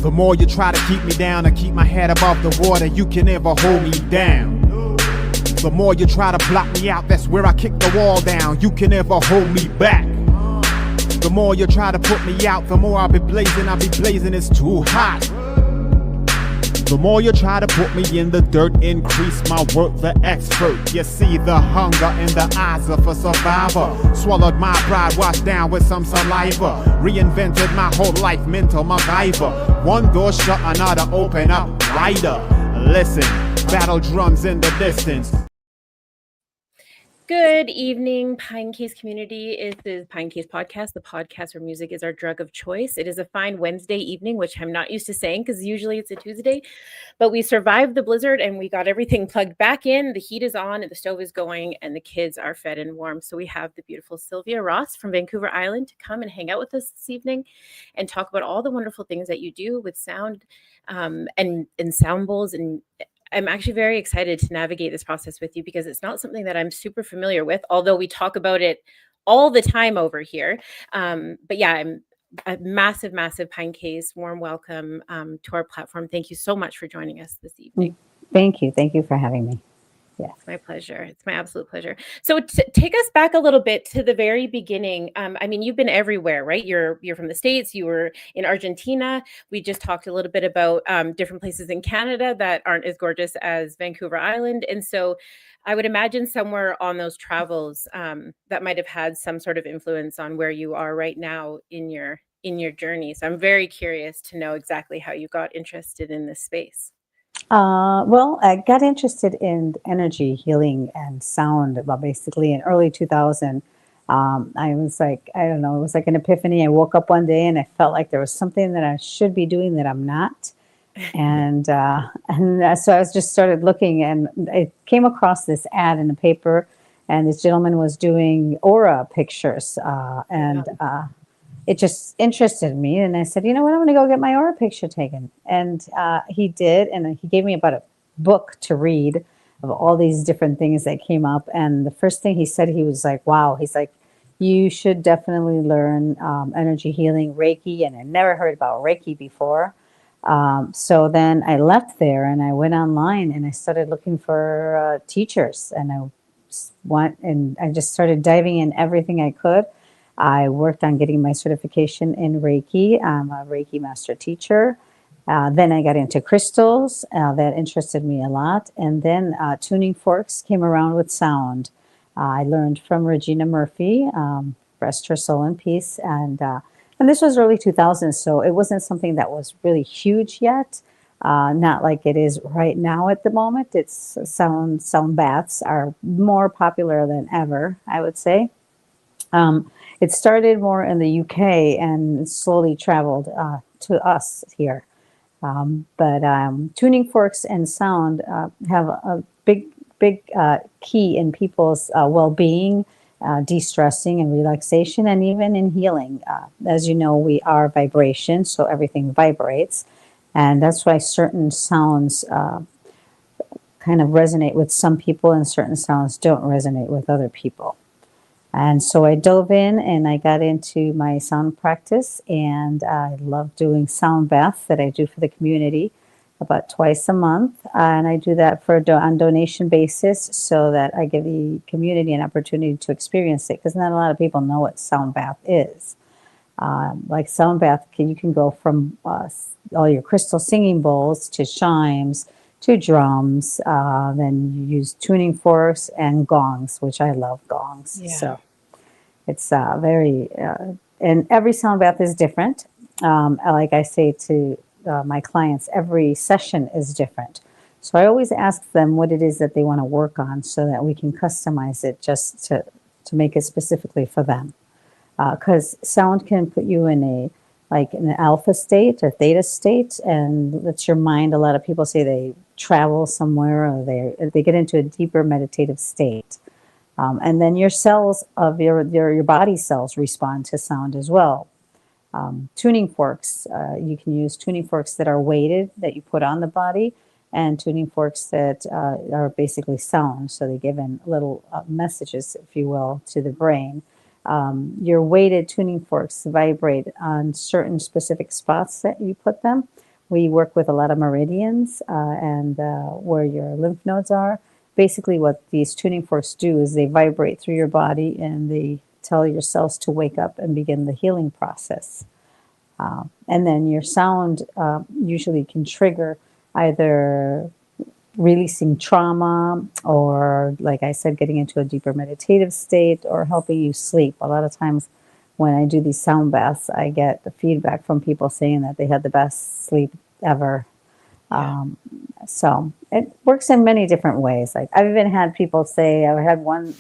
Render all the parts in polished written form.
The more you try to keep me down and keep my head above the water, you can never hold me down. The more you try to block me out, that's where I kick the wall down. You can never hold me back. The more you try to put me out, the more I'll be blazing, it's too hot. The more you try to put me in the dirt, increase my work, the expert. You see the hunger in the eyes of a survivor. Swallowed my pride, washed down with some saliva. Reinvented my whole life, mental MacGyver. One door shut, another open up wider. Listen, battle drums in the distance. Good evening, Pinecase community. It is Pinecase Podcast, the podcast where music is our drug of choice. It is a fine Wednesday evening, which I'm not used to saying because usually it's a Tuesday, but we survived the blizzard and we got everything plugged back in. The heat is on and the stove is going and the kids are fed and warm. So we have the beautiful Silvia Ross from Vancouver Island to come and hang out with us this evening and talk about all the wonderful things that you do with sound and sound bowls. And I'm actually very excited to navigate this process with you because it's not something that I'm super familiar with, although we talk about it all the time over here. But yeah, I'm a massive Pinecase. Warm welcome to our platform. Thank you so much for joining us this evening. Thank you. Thank you for having me. Yeah. It's my pleasure. It's my absolute pleasure. So take us back a little bit to the very beginning. I mean, you've been everywhere, right? You're from the States. You were in Argentina. We just talked a little bit about different places in Canada that aren't as gorgeous as Vancouver Island. And so I would imagine somewhere on those travels that might have had some sort of influence on where you are right now in your journey. So I'm very curious to know exactly how you got interested in this space. Well, I got interested in energy healing and sound, well, basically in early 2000. I was like, I don't know, it was like an epiphany. I woke up one day and I felt like there was something that I should be doing that I'm not. And so I was just started looking and I came across this ad in the paper and this gentleman was doing aura pictures. It just interested me. And I said, you know what, I'm going to go get my aura picture taken. And he did. And he gave me about a book to read of all these different things that came up. And the first thing he said, he was like, wow, he's like, you should definitely learn energy healing, Reiki. And I never heard about Reiki before. So then I left there and I went online and I started looking for teachers. And I just started diving in everything I could. I worked on getting my certification in Reiki. I'm a Reiki master teacher. Then I got into crystals. That interested me a lot. And then tuning forks came around with sound. I learned from Regina Murphy, rest her soul in peace. And this was early 2000s, so it wasn't something that was really huge yet. Not like it is right now at the moment. It's sound baths are more popular than ever, I would say. It started more in the UK and slowly traveled to us here. But tuning forks and sound have a big key in people's well-being, de-stressing and relaxation, and even in healing. As you know, we are vibration, so everything vibrates. And that's why certain sounds kind of resonate with some people and certain sounds don't resonate with other people. And so I dove in and I got into my sound practice, and I love doing sound baths that I do for the community about twice a month. And I do that on donation basis so that I give the community an opportunity to experience it, because not a lot of people know what sound bath is. Like sound bath, you can go from all your crystal singing bowls to chimes to drums. Then you use tuning forks and gongs, which I love gongs. Yeah. So it's very, and every sound bath is different. Like I say to my clients, every session is different. So I always ask them what it is that they want to work on so that we can customize it just to make it specifically for them. Because sound can put you in an alpha state or theta state, and that's your mind. A lot of people say they travel somewhere or they get into a deeper meditative state. And then your cells of your body cells respond to sound as well. Tuning forks, you can use tuning forks that are weighted that you put on the body, and tuning forks that are basically sound. So they give in little messages, if you will, to the brain. Your weighted tuning forks vibrate on certain specific spots that you put them, We work with a lot of meridians and where your lymph nodes are. Basically, what these tuning forks do is they vibrate through your body and they tell your cells to wake up and begin the healing process. And then your sound usually can trigger either releasing trauma or, like I said, getting into a deeper meditative state or helping you sleep. A lot of times when I do these sound baths, I get the feedback from people saying that they had the best sleep ever. So it works in many different ways. Like I've even had people say, I had one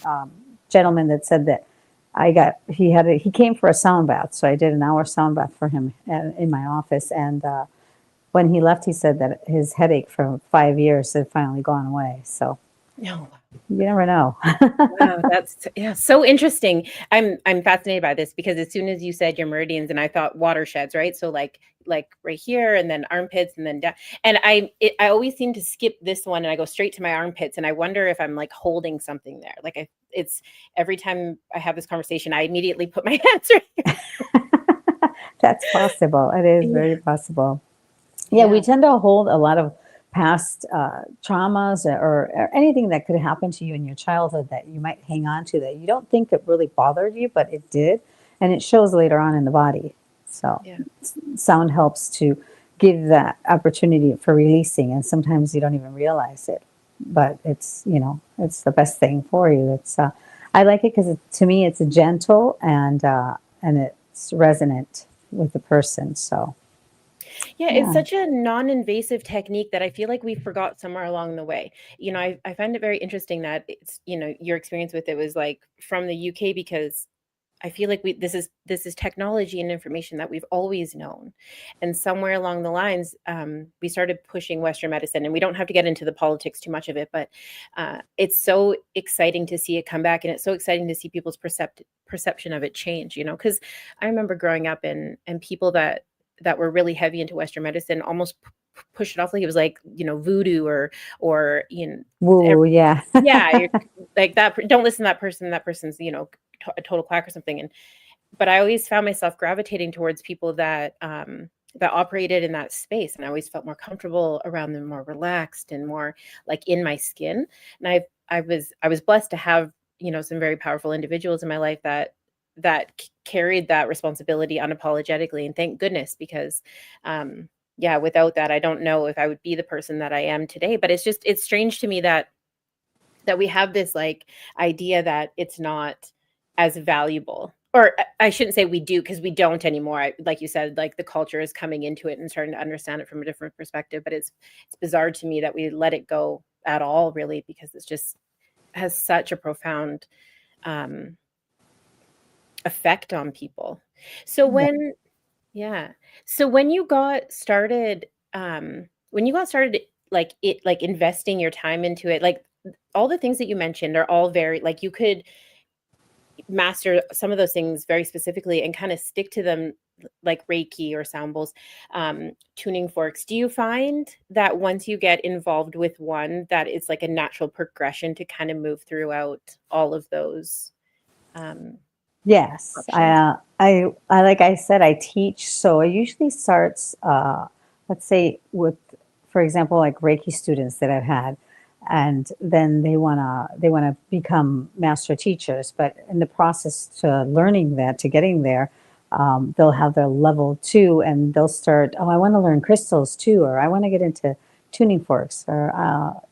gentleman that said that he came for a sound bath. So I did an hour sound bath for him in my office. And when he left, he said that his headache for 5 years had finally gone away. So No. you never know. Wow, that's so interesting. I'm fascinated by this because as soon as you said your meridians, and I thought watersheds, right? So like right here, and then armpits, and then down. And I always seem to skip this one, and I go straight to my armpits, and I wonder if I'm like holding something there. Like it's every time I have this conversation, I immediately put my hands right. That's possible. It is Yeah. very possible. Yeah, we tend to hold a lot of past traumas or anything that could happen to you in your childhood that you might hang on to that you don't think it really bothered you, but it did. And it shows later on in the body. So Yeah. sound helps to give that opportunity for releasing. And sometimes you don't even realize it, but it's the best thing for you. It's I like it because to me it's gentle and it's resonant with the person. So Yeah, it's yeah. such a non-invasive technique that I feel like we forgot somewhere along the way. I find it very interesting that it's, your experience with it was like from the UK, because I feel like this is technology and information that we've always known. And somewhere along the lines, we started pushing Western medicine, and we don't have to get into the politics too much of it, but it's so exciting to see it come back. And it's so exciting to see people's perception of it change, because I remember growing up and people that were really heavy into Western medicine almost push it off like it was like, voodoo or Woo, yeah. yeah, you're like that. Don't listen to that person. That person's, a total quack or something. But I always found myself gravitating towards people that operated in that space, and I always felt more comfortable around them, more relaxed and more like in my skin. And I was blessed to have, some very powerful individuals in my life that carried that responsibility unapologetically, and thank goodness, because without that, I don't know if I would be the person that I am today. But it's strange to me that we have this like idea that it's not as valuable, or I shouldn't say we do, because we don't anymore. Like you said, like the culture is coming into it and starting to understand it from a different perspective. But it's bizarre to me that we let it go at all, really, because it's just has such a profound effect on people. So Yeah. when you got started, like investing your time into it, like all the things that you mentioned are all very, like, you could master some of those things very specifically and kind of stick to them, like Reiki or sound bowls, tuning forks. Do you find that once you get involved with one, that it's like a natural progression to kind of move throughout all of those Yes, options? I like I said, I teach. So it usually starts, let's say, with, for example, like Reiki students that I've had, and then they wanna become master teachers. But in the process to learning that, to getting there, they'll have their level two, and they'll start. Oh, I want to learn crystals too, or I want to get into tuning forks, or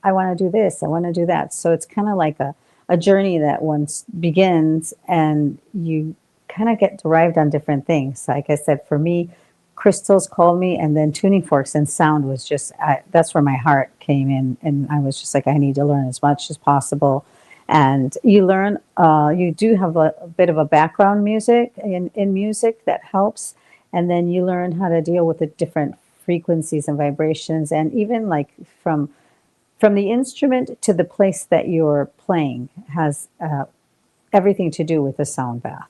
I want to do this, I want to do that. So it's kind of like a journey that once begins and you kind of get derived on different things. Like I said, for me, crystals called me, and then tuning forks and sound was just, that's where my heart came in. And I was just like, I need to learn as much as possible. And you learn, you do have a bit of a background music in music that helps. And then you learn how to deal with the different frequencies and vibrations. And even like from the instrument to the place that you're playing has everything to do with the sound bath.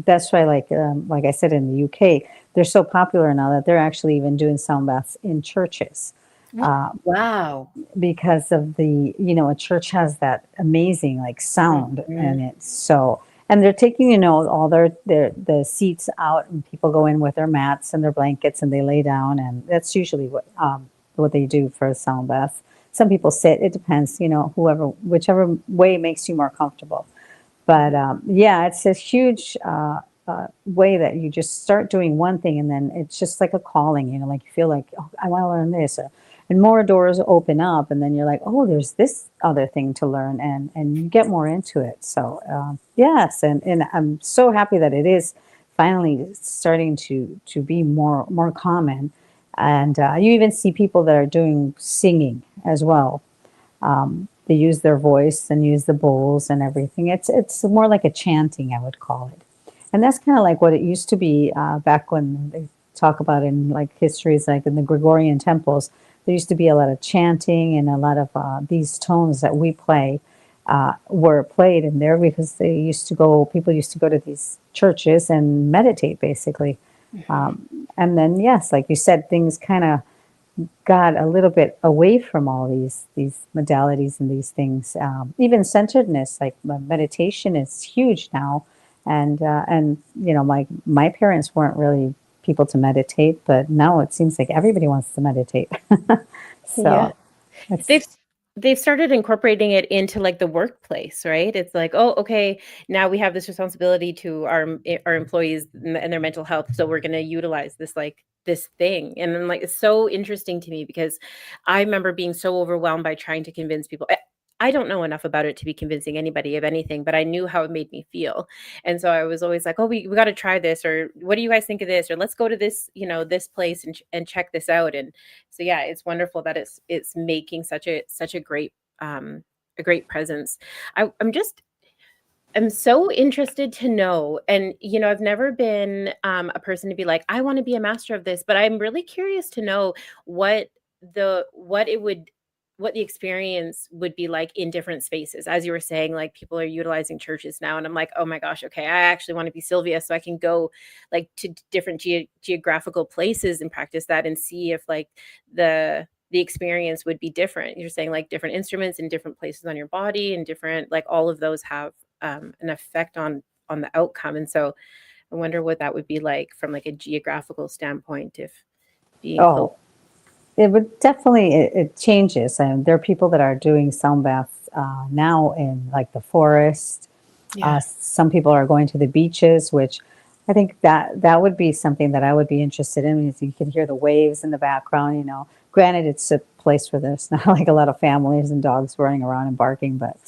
That's why, like I said, in the UK, they're so popular now that they're actually even doing sound baths in churches Wow. because of a church has that amazing like sound Mhm. in it. So, And they're taking, all the seats out, and people go in with their mats and their blankets and they lay down, and that's usually what they do for a sound bath. Some people sit. It depends, whichever way makes you more comfortable. But yeah, it's a huge way that you just start doing one thing, and then it's just like a calling. Like you feel like, oh, I want to learn this, and more doors open up, and then you're like, oh, there's this other thing to learn, and you get more into it. So yes, and I'm so happy that it is finally starting to be more common, and you even see people that are doing singing as well. They use their voice and use the bowls and everything. It's more like a chanting, I would call it, and that's kind of like what it used to be back when they talk about in like histories, like in the Gregorian temples. There used to be a lot of chanting, and a lot of these tones that we play were played in there because people used to go to these churches and meditate, basically. And then, yes, like you said, things kind of got a little bit away from all these modalities and these things. Even centeredness, like meditation, is huge now. And my parents weren't really people to meditate, but now it seems like everybody wants to meditate. Yeah. So it's They've started incorporating it into like the workplace, right? It's like, oh, okay, now we have this responsibility to our employees and their mental health, so we're going to utilize this thing. And then like, it's so interesting to me because I remember being so overwhelmed by trying to convince people. I don't know enough about it to be convincing anybody of anything, but I knew how it made me feel. And so I was always like, oh, we got to try this, or what do you guys think of this? Or let's go to this, this place and check this out. And so, yeah, it's wonderful that it's making such a great, a great presence. I'm so interested to know, and I've never been a person to be like, I want to be a master of this, but I'm really curious to know what what the experience would be like in different spaces. As you were saying, like people are utilizing churches now, and I'm like, oh my gosh, okay, I actually want to be Silvia, so I can go like to different geographical places and practice that and see if like the experience would be different. You're saying like different instruments in different places on your body, and different, like all of those have an effect on the outcome. And so I wonder what that would be like from like a geographical standpoint, if being close. oh, it would definitely, it changes. And there are people that are doing sound baths now in like the forest. Yeah. Some people are going to the beaches, which I think that would be something that I would be interested in. Because you can hear the waves in the background. Granted, it's a place where there's not like a lot of families and dogs running around and barking, but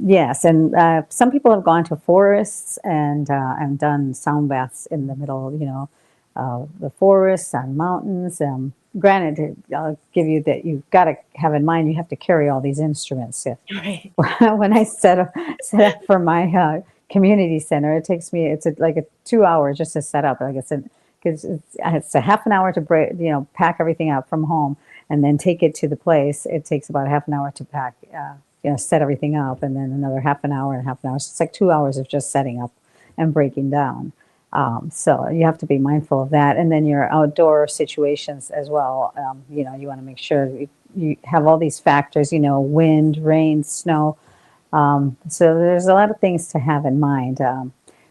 yes. And some people have gone to forests and done sound baths in the middle, the forests and mountains. Granted, I'll give you that you've got to have in mind you have to carry all these instruments. Yeah. Right. When I set up for my community center, it takes me like a 2 hours just to set up. Like because it's a half an hour to pack everything up from home and then take it to the place. It takes about half an hour to pack, set everything up, and then another half an hour and half an hour. So it's like 2 hours of just setting up and breaking down. So you have to be mindful of that. And then your outdoor situations as well. You want to make sure you have all these factors, wind, rain, snow. So there's a lot of things to have in mind.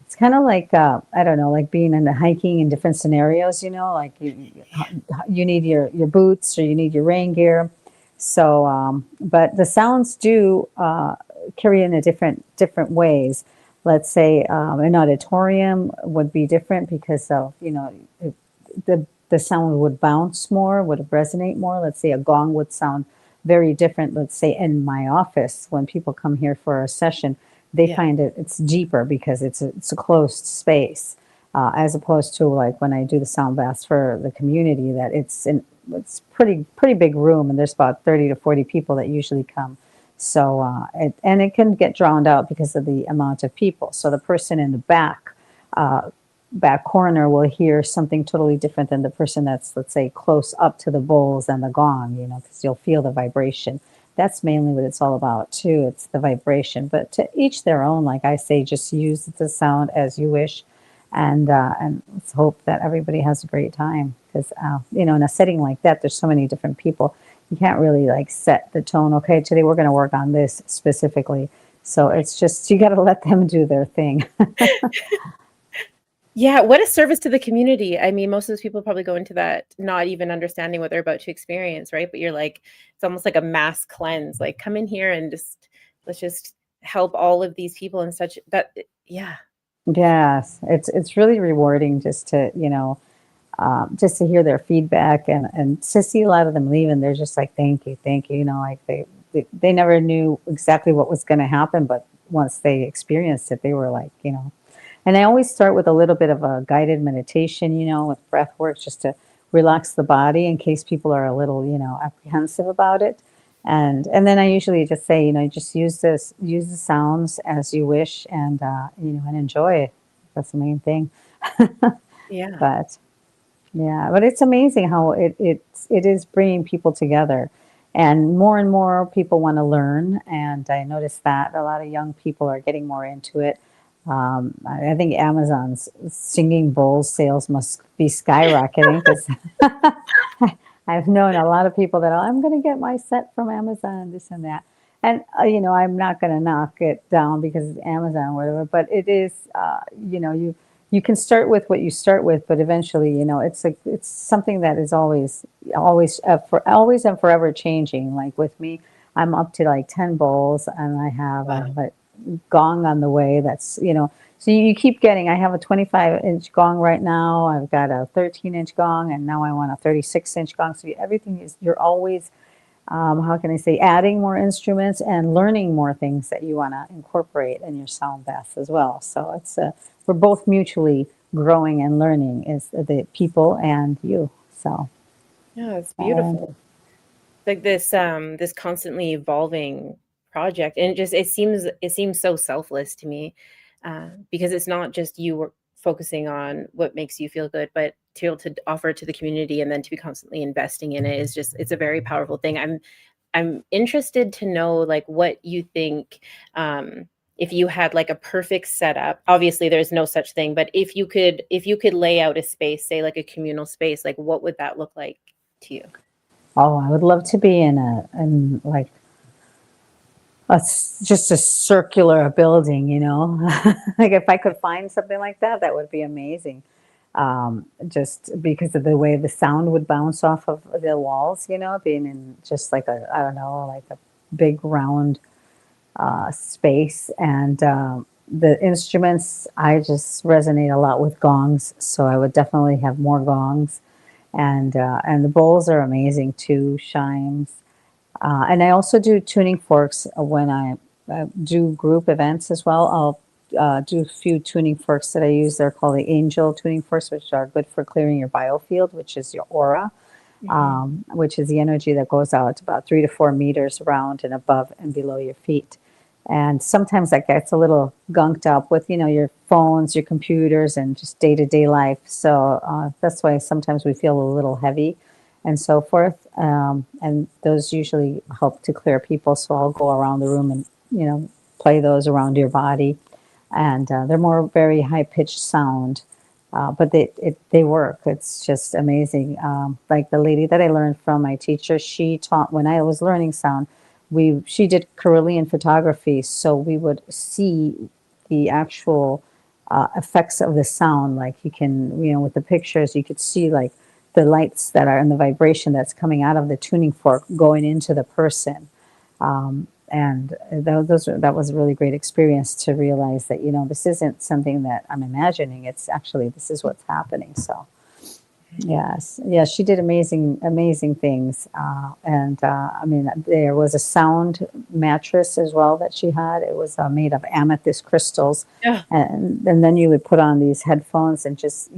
It's kind of like, I don't know, like being in the hiking in different scenarios, like you need your boots, or you need your rain gear. So, but the sounds do carry in a different ways. Let's say an auditorium would be different because of, the sound would bounce more, would resonate more. Let's say a gong would sound very different. Let's say in my office, when people come here for a session, they find it's deeper because it's a closed space, as opposed to like when I do the sound baths for the community, that it's pretty big room, and there's about 30 to 40 people that usually come. So it can get drowned out because of the amount of people. So the person in the back corner will hear something totally different than the person that's, let's say, close up to the bowls and the gong, because you'll feel the vibration. That's mainly what it's all about too. It's the vibration, but to each their own. Like I say, just use the sound as you wish, and let's hope that everybody has a great time. Because in a setting like that, there's so many different people. You can't really like set the tone. Okay, today we're going to work on this specifically. So it's just, you got to let them do their thing. Yeah, what a service to the community. I mean, most of those people probably go into that not even understanding what they're about to experience, right? But you're like, it's almost like a mass cleanse. Like, come in here and just let's just help all of these people in such that, yeah. Yes, it's really rewarding just to, just to hear their feedback, and to see a lot of them leave, and they're just like, thank you, like they never knew exactly what was going to happen, but once they experienced it, they were like, and I always start with a little bit of a guided meditation, with breath work, just to relax the body in case people are a little, apprehensive about it. And then I usually just say, just use the sounds as you wish, and and enjoy it. That's the main thing. Yeah. But yeah, but it's amazing how it is bringing people together, and more people want to learn. And I noticed that a lot of young people are getting more into it. I think Amazon's singing bowl sales must be skyrocketing, because I've known a lot of people that, "Oh, I'm going to get my set from Amazon, this and that." And, I'm not going to knock it down because it's Amazon or whatever, but it is, you can start with what you start with, but eventually, it's something that is always and forever changing. Like with me, I'm up to like 10 bowls, and I have Wow. a gong on the way. That's, so you keep getting, I have a 25-inch gong right now. I've got a 13-inch gong, and now I want a 36-inch gong. So everything is, you're always, how can I say, adding more instruments and learning more things that you want to incorporate in your sound baths as well. So it's, we're both mutually growing and learning, is the people and you. So, Yeah, it's and beautiful. Like this constantly evolving project, and it seems so selfless to me, because it's not just focusing on what makes you feel good, but to be able to offer it to the community and then to be constantly investing in it is just, it's a very powerful thing. I'm interested to know like what you think, if you had like a perfect setup. Obviously there's no such thing, but if you could lay out a space, say like a communal space, like what would that look like to you? oh, I would love to be in like just a circular building, like if I could find something like that, that would be amazing. Just because of the way the sound would bounce off of the walls, being in just like I don't know, like a big round space. And the instruments, I just resonate a lot with gongs, so I would definitely have more gongs. And the bowls are amazing too, chimes. And I also do tuning forks when I do group events as well. I'll do a few tuning forks that I use. They're called the angel tuning forks, which are good for clearing your biofield, which is your aura, Mhm. which is the energy that goes out about 3 to 4 meters around and above and below your feet. And sometimes that gets a little gunked up with, your phones, your computers, and just day to day life. So that's why sometimes we feel a little heavy and so forth. And those usually help to clear people. So I'll go around the room and, play those around your body. And they're more very high pitched sound. But they work. It's just amazing. Like the lady that I learned from, my teacher, she taught when I was learning sound. She did Carillion photography, so we would see the actual effects of the sound. Like you can, with the pictures, you could see like the lights that are in the vibration that's coming out of the tuning fork going into the person. And that was a really great experience to realize that, this isn't something that I'm imagining. It's actually, this is what's happening. So yes, yes, she did amazing things. And I mean, there was a sound mattress as well that she had. It was made of amethyst crystals. Yeah. And then you would put on these headphones and just,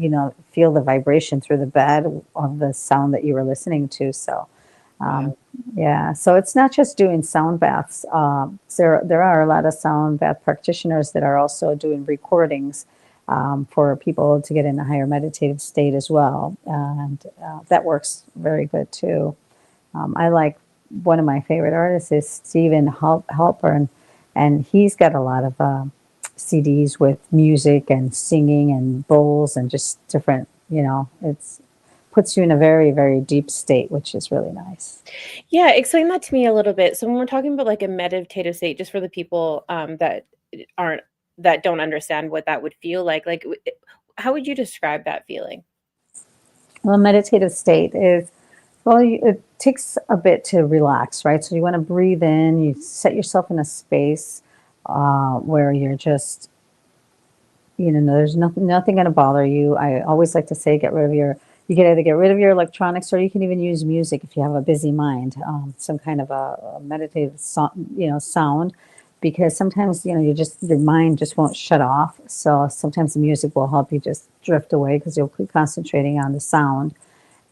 feel the vibration through the bed of the sound that you were listening to. So um, Wow. yeah, so it's not just doing sound baths. There are a lot of sound bath practitioners that are also doing recordings for people to get in a higher meditative state as well, and that works very good too. I like, one of my favorite artists is Stephen Halpern, and he's got a lot of CDs with music and singing and bowls and just different, it's puts you in a very, very deep state, which is really nice. Yeah, explain that to me a little bit. So when we're talking about like a meditative state, just for the people aren't that don't understand what that would feel like how would you describe that feeling? Well, meditative state is, well, it takes a bit to relax, right? So you want to breathe in, you set yourself in a space where you're just, there's nothing going to bother you. I always like to say, you can either get rid of your electronics, or you can even use music if you have a busy mind, some kind of a meditative sound, because sometimes, your mind just won't shut off. So sometimes the music will help you just drift away because you'll keep concentrating on the sound.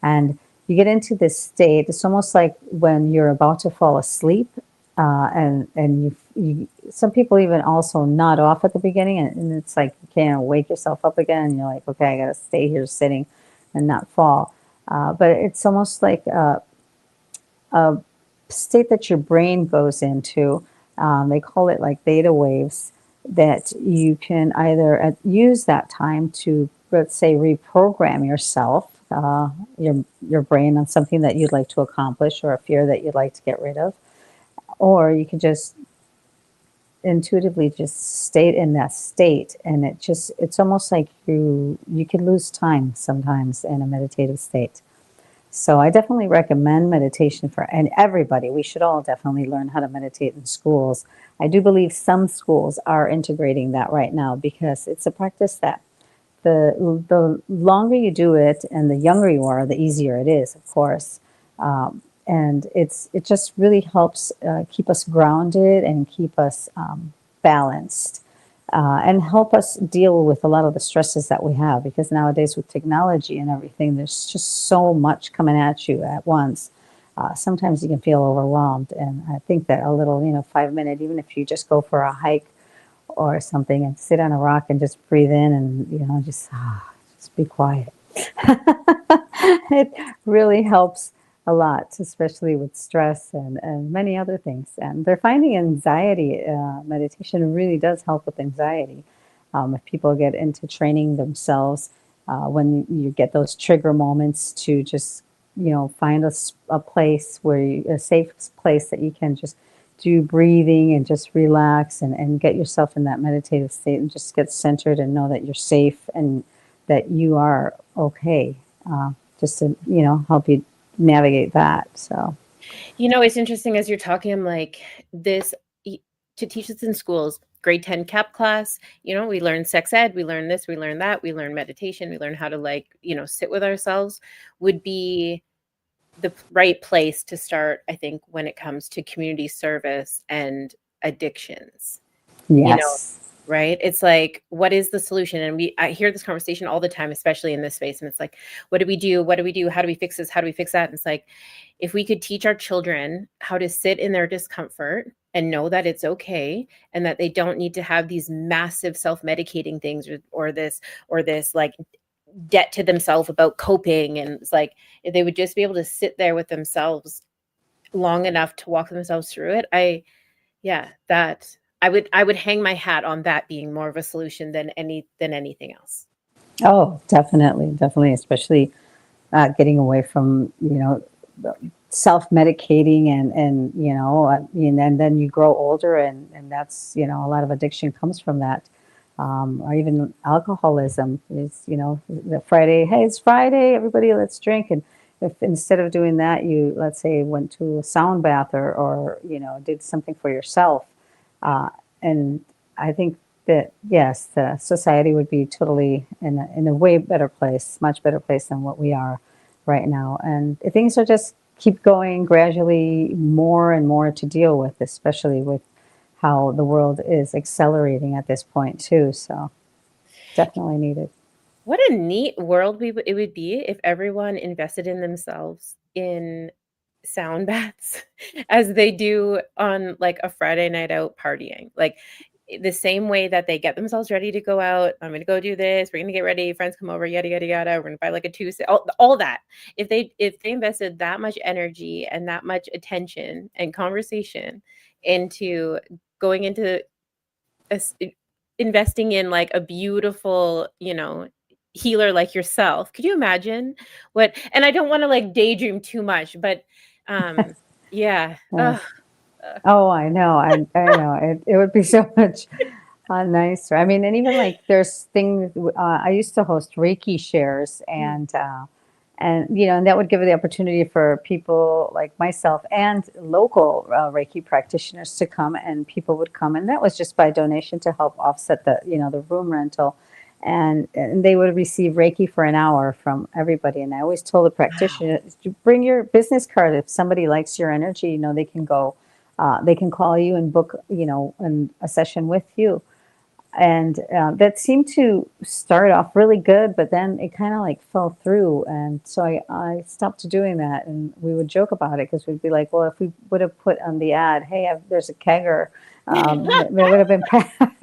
And you get into this state. It's almost like when you're about to fall asleep, and some people even also nod off at the beginning, and it's like you can't wake yourself up again. And you're like, okay, I got to stay here sitting and not fall. But it's almost like a state that your brain goes into. They call it like theta waves, that you can either use that time to, let's say, reprogram yourself, your brain on something that you'd like to accomplish or a fear that you'd like to get rid of, or you can just intuitively just stay in that state, and it's almost like you can lose time sometimes in a meditative state. So I definitely recommend meditation and everybody. We should all definitely learn how to meditate in schools. I do believe some schools are integrating that right now, because it's a practice that the longer you do it and the younger you are, the easier it is, of course. And it just really helps keep us grounded and keep us balanced, and help us deal with a lot of the stresses that we have. Because nowadays with technology and everything, there's just so much coming at you at once. Sometimes you can feel overwhelmed, and I think that a little, 5 minute, even if you just go for a hike or something and sit on a rock and just breathe in and just be quiet. It really helps a lot, especially with stress and many other things. And they're finding anxiety. Meditation really does help with anxiety. If people get into training themselves, when you get those trigger moments, to just find a place a safe place that you can just do breathing and just relax and get yourself in that meditative state and just get centered and know that you're safe and that you are okay. Just to help you navigate that. So It's interesting as you're talking. I'm like, to teach this in schools, grade 10 CAP class, we learn sex ed, we learn this, we learn that, we learn meditation, we learn how to sit with ourselves, would be the right place to start, I think, when it comes to community service and addictions. yes. Right? It's like, what is the solution? And I hear this conversation all the time, especially in this space. And it's like, what do we do? What do we do? How do we fix this? How do we fix that? And it's like, if we could teach our children how to sit in their discomfort and know that it's okay, and that they don't need to have these massive self-medicating things or this like debt to themselves about coping. And it's like, if they would just be able to sit there with themselves long enough to walk themselves through it, that I would hang my hat on that being more of a solution than anything else. Oh, definitely, definitely, especially getting away from self-medicating and then you grow older, and that's a lot of addiction comes from that. Or even alcoholism is, the Friday, hey, it's Friday, everybody, let's drink. And if instead of doing that, you, let's say, went to a sound bath or did something for yourself. And I think that, yes, the society would be totally in a way better place, much better place than what we are right now. And things are just keep going gradually, more and more to deal with, especially with how the world is accelerating at this point too. So definitely needed. What a neat world it would be if everyone invested in themselves in sound baths as they do on like a Friday night out partying. Like the same way that they get themselves ready to go out. I'm going to go do this. We're going to get ready. Friends come over, yada, yada, yada. We're going to buy like a Tuesday, all that. If they invested that much energy and that much attention and conversation into going into investing in like a beautiful, healer like yourself, could you imagine what, and I don't want to like daydream too much, but yeah. Yes. Oh, I know. I know. It would be so much nicer. I mean, and even like there's things, I used to host Reiki shares and, and that would give the opportunity for people like myself and local Reiki practitioners to come, and people would come. And that was just by donation to help offset the room rental. And they would receive Reiki for an hour from everybody. And I always told the practitioner, bring your business card. If somebody likes your energy, they can go, they can call you and book, a session with you. And that seemed to start off really good, but then it kind of like fell through. And so I stopped doing that. And we would joke about it because we'd be like, well, if we would have put on the ad, hey, there's a kegger, it would have been packed.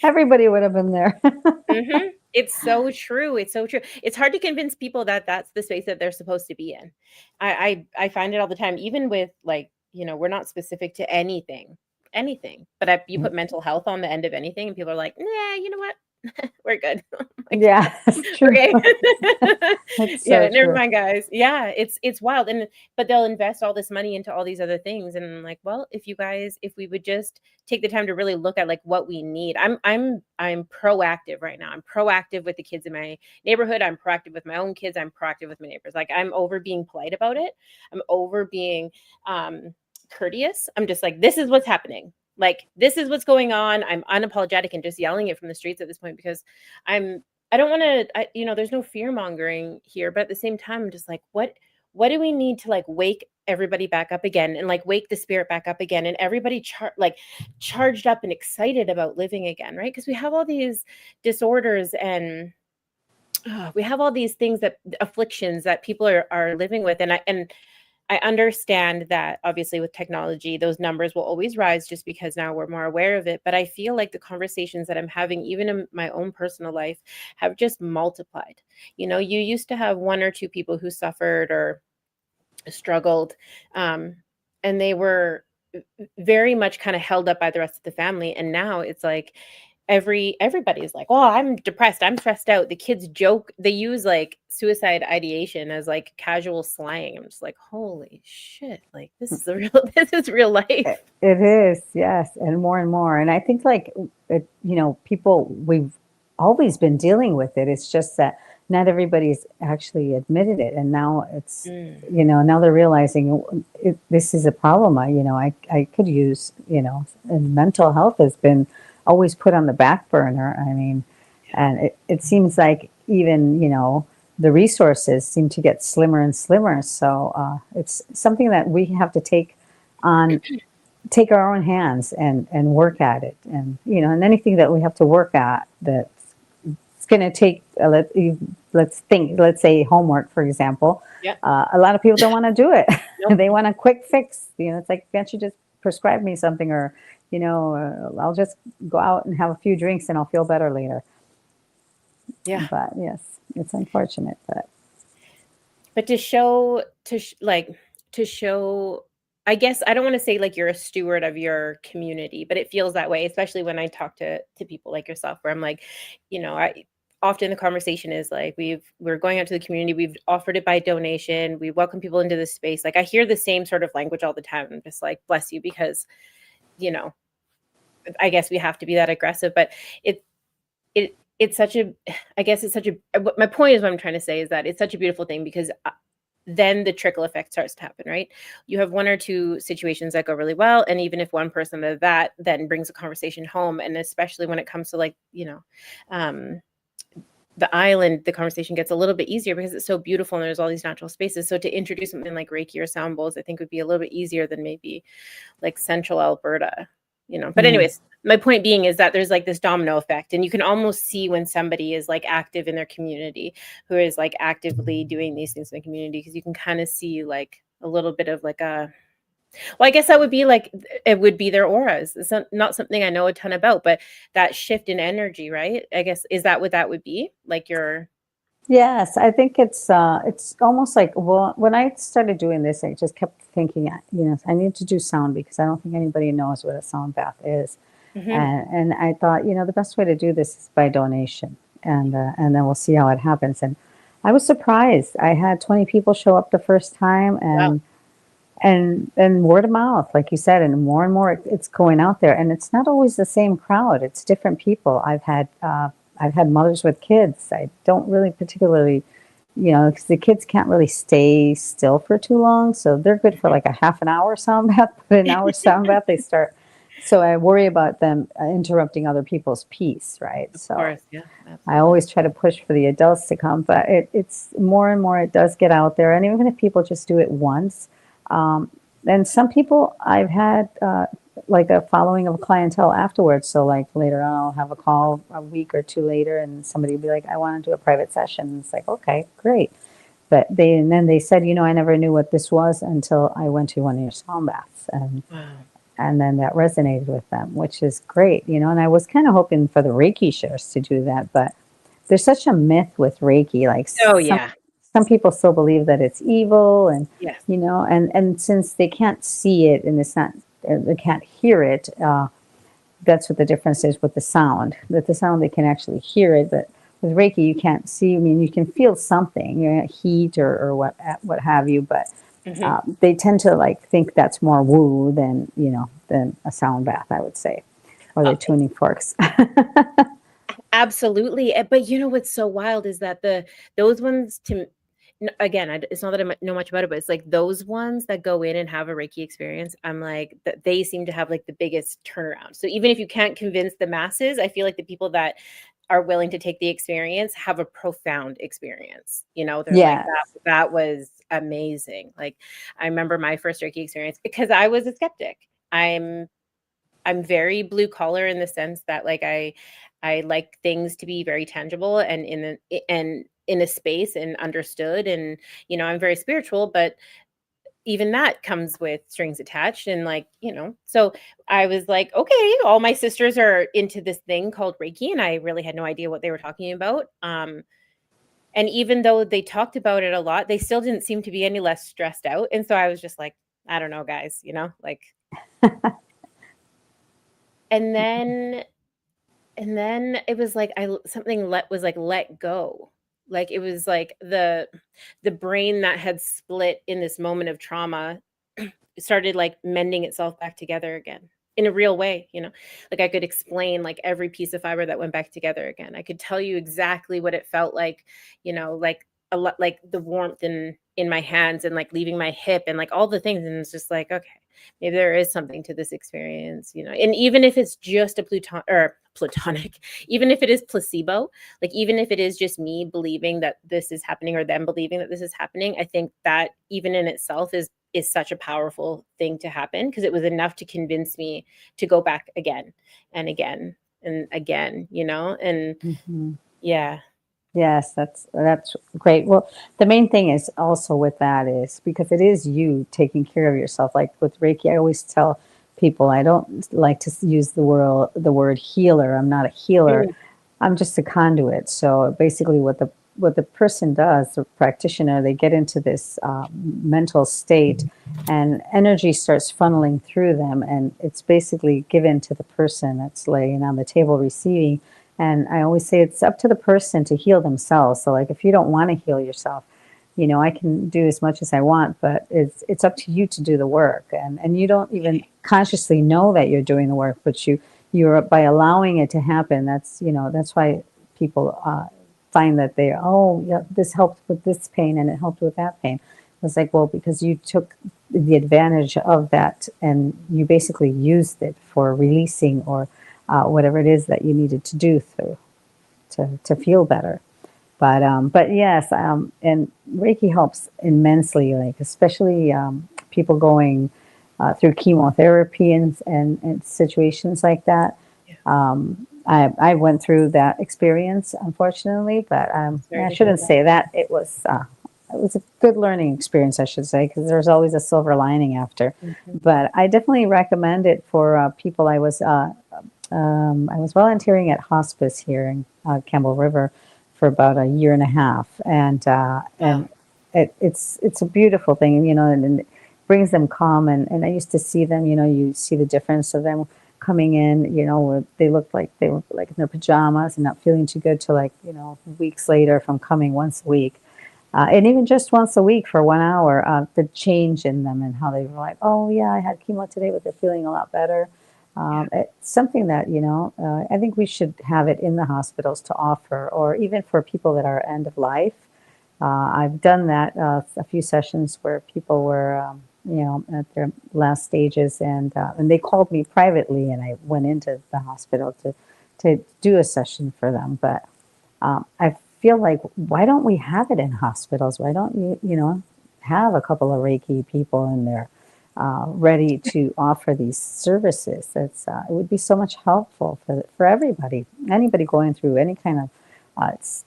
Everybody would have been there. It's so true. It's so true. It's hard to convince people that that's the space that they're supposed to be in. I find it all the time, even with like, we're not specific to anything, but you put mental health on the end of anything and people are like, nah, you know what? We're good. Like, Yeah, it's true. okay. It's Yeah, so never true. mind, guys. Yeah, it's wild. But they'll invest all this money into all these other things. And I'm like, well, if we would just take the time to really look at like what we need. I'm proactive right now. I'm proactive with the kids in my neighborhood. I'm proactive with my own kids. I'm proactive with my neighbors. Like I'm over being polite about it. I'm over being courteous. I'm just like, this is what's happening. Like, this is what's going on. I'm unapologetic and just yelling it from the streets at this point because I don't want to, there's no fear mongering here, but at the same time, I'm just like, what do we need to like wake everybody back up again and like wake the spirit back up again and everybody charged up and excited about living again, right? Because we have all these disorders and we have all these things afflictions that people are living with. And I understand that obviously with technology, those numbers will always rise just because now we're more aware of it. But I feel like the conversations that I'm having, even in my own personal life, have just multiplied. You used to have one or two people who suffered or struggled, and they were very much kind of held up by the rest of the family. And now it's like, everybody's like, oh, I'm depressed, I'm stressed out. The kids joke, they use like suicide ideation as like casual slang. I'm just like, holy shit, like this is real life. It is, yes, and more. And I think like people, we've always been dealing with it. It's just that not everybody's actually admitted it, and now it's now they're realizing this is a problem. I could use and mental health has been always put on the back burner. I mean, and it seems like even the resources seem to get slimmer and slimmer. So it's something that we have to take our own hands and work at it. And and anything that we have to work at that's going to take let's say homework, for example. Yeah. A lot of people don't want to do it. Nope. They want a quick fix. It's like, can't you just prescribe me something, or I'll just go out and have a few drinks and I'll feel better later. Yeah. But yes, it's unfortunate, but to show, I guess I don't want to say like you're a steward of your community, but it feels that way, especially when I talk to people like yourself, where I'm like, often the conversation is like, we're going out to the community, we've offered it by donation, we welcome people into this space. Like I hear the same sort of language all the time. I'm just like, bless you, because I guess we have to be that aggressive, but it's such a, I guess it's such a, my point is, what I'm trying to say is that it's such a beautiful thing, because then the trickle effect starts to happen, right? You have one or two situations that go really well. And even if one person of that then brings a conversation home, and especially when it comes to like, the island, the conversation gets a little bit easier because it's so beautiful and there's all these natural spaces. So to introduce something like Reiki or sound bowls, I think would be a little bit easier than maybe like central Alberta. But anyways, my point being is that there's like this domino effect, and you can almost see when somebody is like active in their community, who is like actively doing these things in the community, because you can kind of see like a little bit of like well, I guess that would be like, it would be their auras. It's not something I know a ton about, but that shift in energy, right? I guess, is that what that would be? Like your... Yes, I think it's almost like, well, when I started doing this, I just kept thinking, I need to do sound, because I don't think anybody knows what a sound bath is. And I thought, the best way to do this is by donation. and then we'll see how it happens. And I was surprised. I had 20 people show up the first time, Wow. and word of mouth, like you said, and more it's going out there, and it's not always the same crowd. It's different people. I've had mothers with kids. I don't really particularly, because the kids can't really stay still for too long, so they're good for like a half an hour sound bath, but an hour sound bath they start. So I worry about them interrupting other people's peace, right? Of So course, yeah, I absolutely. always try to push for the adults to come, but it's more and more it does get out there. And even if people just do it once, um, and some people I've had like a following of clientele afterwards. So like later on, I'll have a call a week or two later, and somebody will be like, "I want to do a private session." It's like, okay, great. But and then they said, I never knew what this was until I went to one of your sound baths, Wow. and then that resonated with them, which is great, And I was kind of hoping for the Reiki shares to do that, but there's such a myth with Reiki. Like Oh some yeah. some people still believe that it's evil, and Yes. and since they can't see it and it's not, they can't hear it. That's what the difference is with the sound. With the sound, they can actually hear it, but with Reiki, you can't see. I mean, you can feel something, heat or what have you, but Hmm. they tend to like think that's more woo than a sound bath, I would say, or Uh, they're tuning forks. Absolutely. But what's so wild is that those ones again, it's not that I know much about it, but it's like those ones that go in and have a Reiki experience, I'm like that they seem to have like the biggest turnaround. So even if you can't convince the masses, I feel like the people that are willing to take the experience have a profound experience. They're like Yes. that was amazing. Like I remember my first Reiki experience because I was a skeptic. I'm I'm very blue collar in the sense that like I like things to be very tangible and in a space and understood, and I'm very spiritual, but even that comes with strings attached, and like, so I was like, okay, all my sisters are into this thing called Reiki, and I really had no idea what they were talking about. And even though they talked about it a lot, they still didn't seem to be any less stressed out. And so I was just like, I don't know, guys, like, and then it was like something let go. Like it was like the brain that had split in this moment of trauma started like mending itself back together again in a real way. Like I could explain like every piece of fiber that went back together again. I could tell you exactly what it felt like, like a lot, like the warmth in my hands and like leaving my hip and like all the things, and it's just like, okay, maybe there is something to this experience. And even if it's just a platonic, even if it is placebo, like even if it is just me believing that this is happening or them believing that this is happening, I think that even in itself is such a powerful thing to happen, because it was enough to convince me to go back again and again and again, and Mhm. yeah. Yes, that's great. Well, the main thing is also with that is because it is you taking care of yourself. Like with Reiki, I always tell people I don't like to use the word healer. I'm not a healer. Mm, I'm just a conduit. So basically, what the person does, the practitioner, they get into this mental state, and energy starts funneling through them, and it's basically given to the person that's laying on the table receiving. And I always say it's up to the person to heal themselves. So, like, if you don't want to heal yourself, I can do as much as I want, but it's up to you to do the work. And you don't even consciously know that you're doing the work, but you're by allowing it to happen. That's why people find that oh yeah, this helped with this pain and it helped with that pain. It's like, well, because you took the advantage of that and you basically used it for releasing or whatever it is that you needed to do to feel better. But yes, and Reiki helps immensely, like especially people going through chemotherapy and situations like that. yeah. I went through that experience, unfortunately, but Sorry I to hear shouldn't that. say that. It was a good learning experience, I should say, because there's always a silver lining after. Mhm. But I definitely recommend it for people. I was volunteering at hospice here in Campbell River for about a year and a half, Wow. and it's a beautiful thing, and it brings them calm. And I used to see them, you see the difference of them coming in, they looked like they were like in their pajamas and not feeling too good till like, weeks later from coming once a week. And even just once a week for 1 hour, the change in them and how they were like, oh yeah, I had chemo today, but they're feeling a lot better. It's something that, I think we should have it in the hospitals to offer, or even for people that are end of life. I've done that a few sessions where people were, at their last stages, and they called me privately, and I went into the hospital to do a session for them. But I feel like, why don't we have it in hospitals? Why don't you, have a couple of Reiki people in there ready to offer these services? It would be so much helpful for everybody, anybody going through any kind of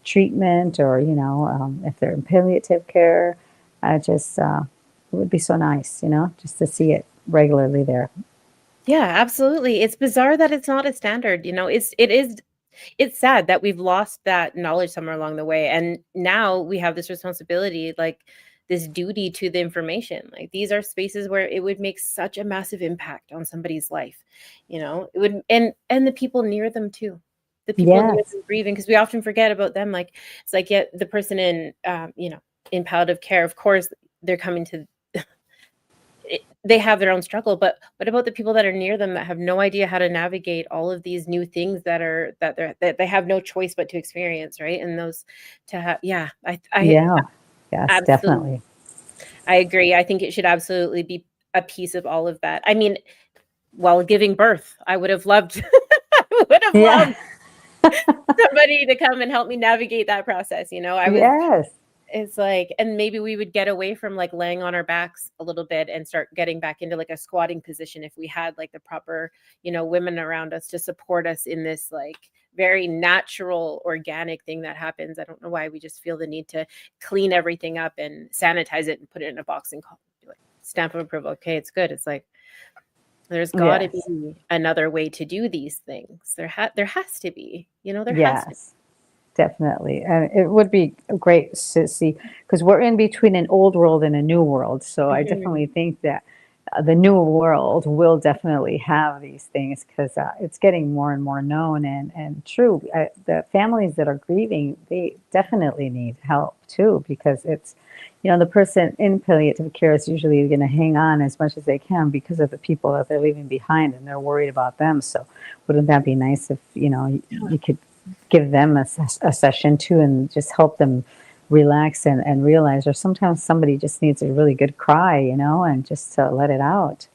treatment, or if they're in palliative care. It would be so nice, just to see it regularly there. Yeah, absolutely. It's bizarre that it's not a standard. It's sad that we've lost that knowledge somewhere along the way, and now we have this responsibility, like this duty to the information. Like, these are spaces where it would make such a massive impact on somebody's life. It would, and the people near them too. The people near Yes. them grieving, because we often forget about them. Like, it's like, yeah, the person in palliative care, of course, they're coming to they have their own struggle, but what about the people that are near them that have no idea how to navigate all of these new things that they have no choice but to experience, right? And those to have, yeah, I Yeah. Yes, absolutely, definitely. I agree. I think it should absolutely be a piece of all of that. I mean, while giving birth, I would have loved, I would have Yeah. loved somebody to come and help me navigate that process. Yes. It's like, and maybe we would get away from like laying on our backs a little bit and start getting back into like a squatting position if we had like the proper, women around us to support us in this like very natural, organic thing that happens. I don't know why we just feel the need to clean everything up and sanitize it and put it in a box and do it. Stamp of approval. Okay, it's good. It's like, there's got to Yes. be another way to do these things. There has to be, there has to be. Yes. Definitely. And it would be great to see, because we're in between an old world and a new world. So I Mhm. definitely think that the new world will definitely have these things, because it's getting more and more known and true. The families that are grieving, they definitely need help too, because it's, the person in palliative care is usually going to hang on as much as they can because of the people that they're leaving behind, and they're worried about them. So wouldn't that be nice if, you could give them a session too, and just help them relax and realize, or sometimes somebody just needs a really good cry, and just to let it out.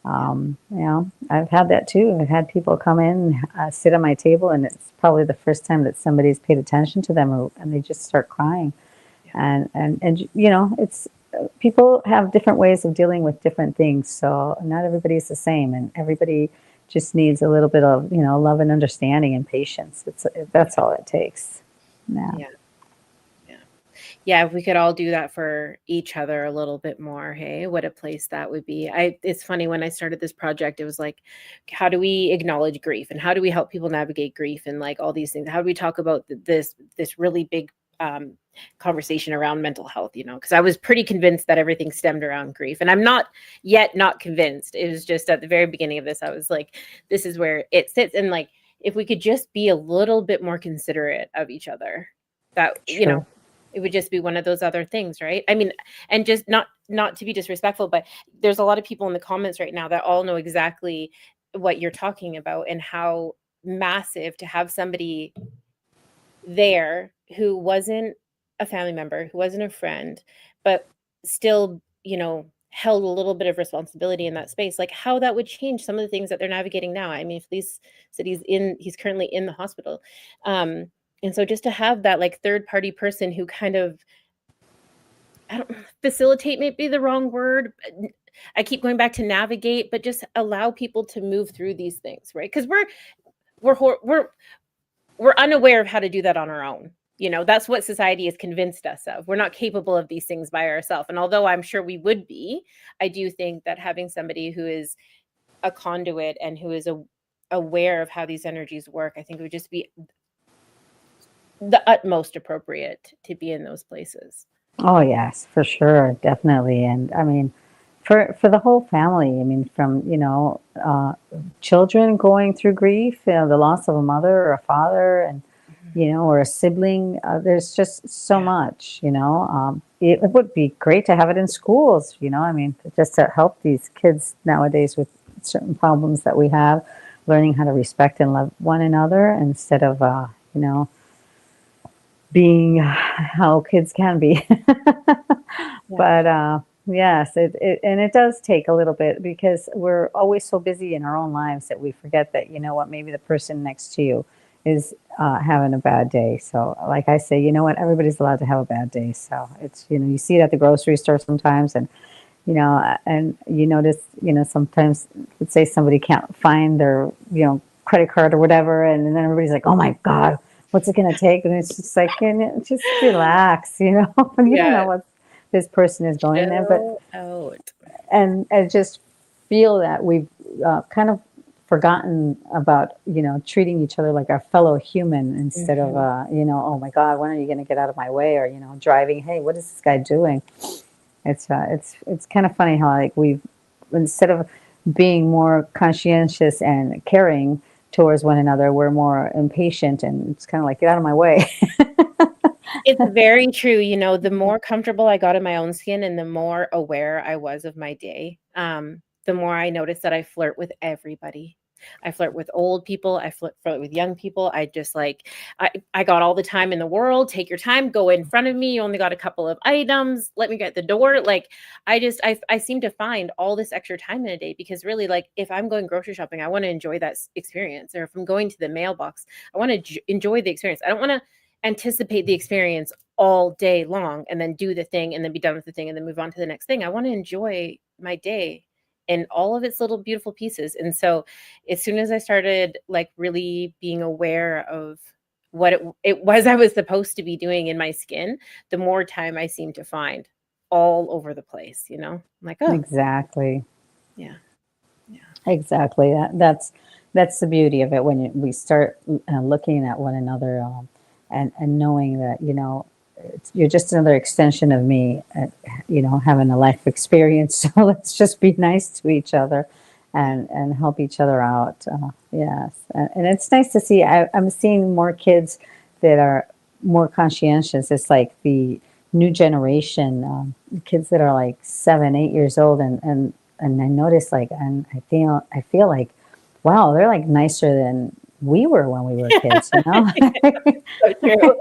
I've had that too. I've had people come in, sit on my table, and it's probably the first time that somebody's paid attention to them, and they just start crying. And it's people have different ways of dealing with different things, so not everybody's the same, and everybody just needs a little bit of love and understanding and patience. That's all it takes. Yeah. Yeah. Yeah, if we could all do that for each other a little bit more, hey, what a place that would be. It's funny, when I started this project, it was like, how do we acknowledge grief, and how do we help people navigate grief, and like all these things? How do we talk about this really big conversation around mental health, because I was pretty convinced that everything stemmed around grief, and I'm not convinced. It was just at the very beginning of this, I was like, this is where it sits. And like, if we could just be a little bit more considerate of each other, that, True. it would just be one of those other things, right? I mean, and just not to be disrespectful, but there's a lot of people in the comments right now that all know exactly what you're talking about, and how massive to have somebody there who wasn't a family member, who wasn't a friend, but still, held a little bit of responsibility in that space. Like, how that would change some of the things that they're navigating now. I mean, Felice said he's currently in the hospital. And so just to have that like third party person who kind of, I don't, facilitate may be the wrong word. I keep going back to navigate, but just allow people to move through these things, right? Because we're unaware of how to do that on our own. That's what society has convinced us of. We're not capable of these things by ourselves. And although I'm sure we would be, I do think that having somebody who is a conduit and who is aware of how these energies work, I think it would just be the utmost appropriate to be in those places. Oh yes, for sure, definitely. And I mean, for the whole family. I mean, from children going through grief, the loss of a mother or a father, and Mhm. or a sibling. There's just so Yeah. much. It would be great to have it in schools. I mean, just to help these kids nowadays with certain problems that we have, learning how to respect and love one another instead of being how kids can be. Yeah. But yes, and it does take a little bit because we're always so busy in our own lives that we forget that, maybe the person next to you is having a bad day. So, like I say, you know what, everybody's allowed to have a bad day. So it's, you see it at the grocery store sometimes, and you notice, sometimes, let's say somebody can't find their, credit card or whatever, and then everybody's like, "Oh my God, what's it going to take?" And it's just like, just relax, you don't know Yeah. what this person is going there, but Chill out. and just feel that we've kind of forgotten about, treating each other like our fellow human instead of, Mhm. oh my God, when are you going to get out of my way? Or, driving, hey, what is this guy doing? It's kind of funny how, like, we've, instead of being more conscientious and caring towards one another, we're more impatient, and it's kind of like, get out of my way. It's very true, the more comfortable I got in my own skin and the more aware I was of my day, the more I noticed that I flirt with everybody. I flirt with old people, I flirt with young people, I just, like, I got all the time in the world, take your time, go in front of me, you only got a couple of items, let me get the door, like, I seem to find all this extra time in a day because really, like, if I'm going grocery shopping, I wanna enjoy that experience, or if I'm going to the mailbox, I wanna enjoy the experience. I don't wanna anticipate the experience all day long and then do the thing and then be done with the thing and then move on to the next thing. I want to enjoy my day and all of its little beautiful pieces. And so as soon as I started, like, really being aware of what it was I was supposed to be doing in my skin, the more time I seem to find all over the place, I'm like, oh, Exactly. yeah, yeah. Exactly. That's the beauty of it when we start looking at one another, and knowing that, you're just another extension of me, having a life experience. So let's just be nice to each other, Yeah. and help each other out. Yes, and it's nice to see. I'm seeing more kids that are more conscientious. It's like the new generation, kids that are like 7, 8 years old, and I notice, like, and I feel like, wow, they're like nicer than we were when we were kids, So true.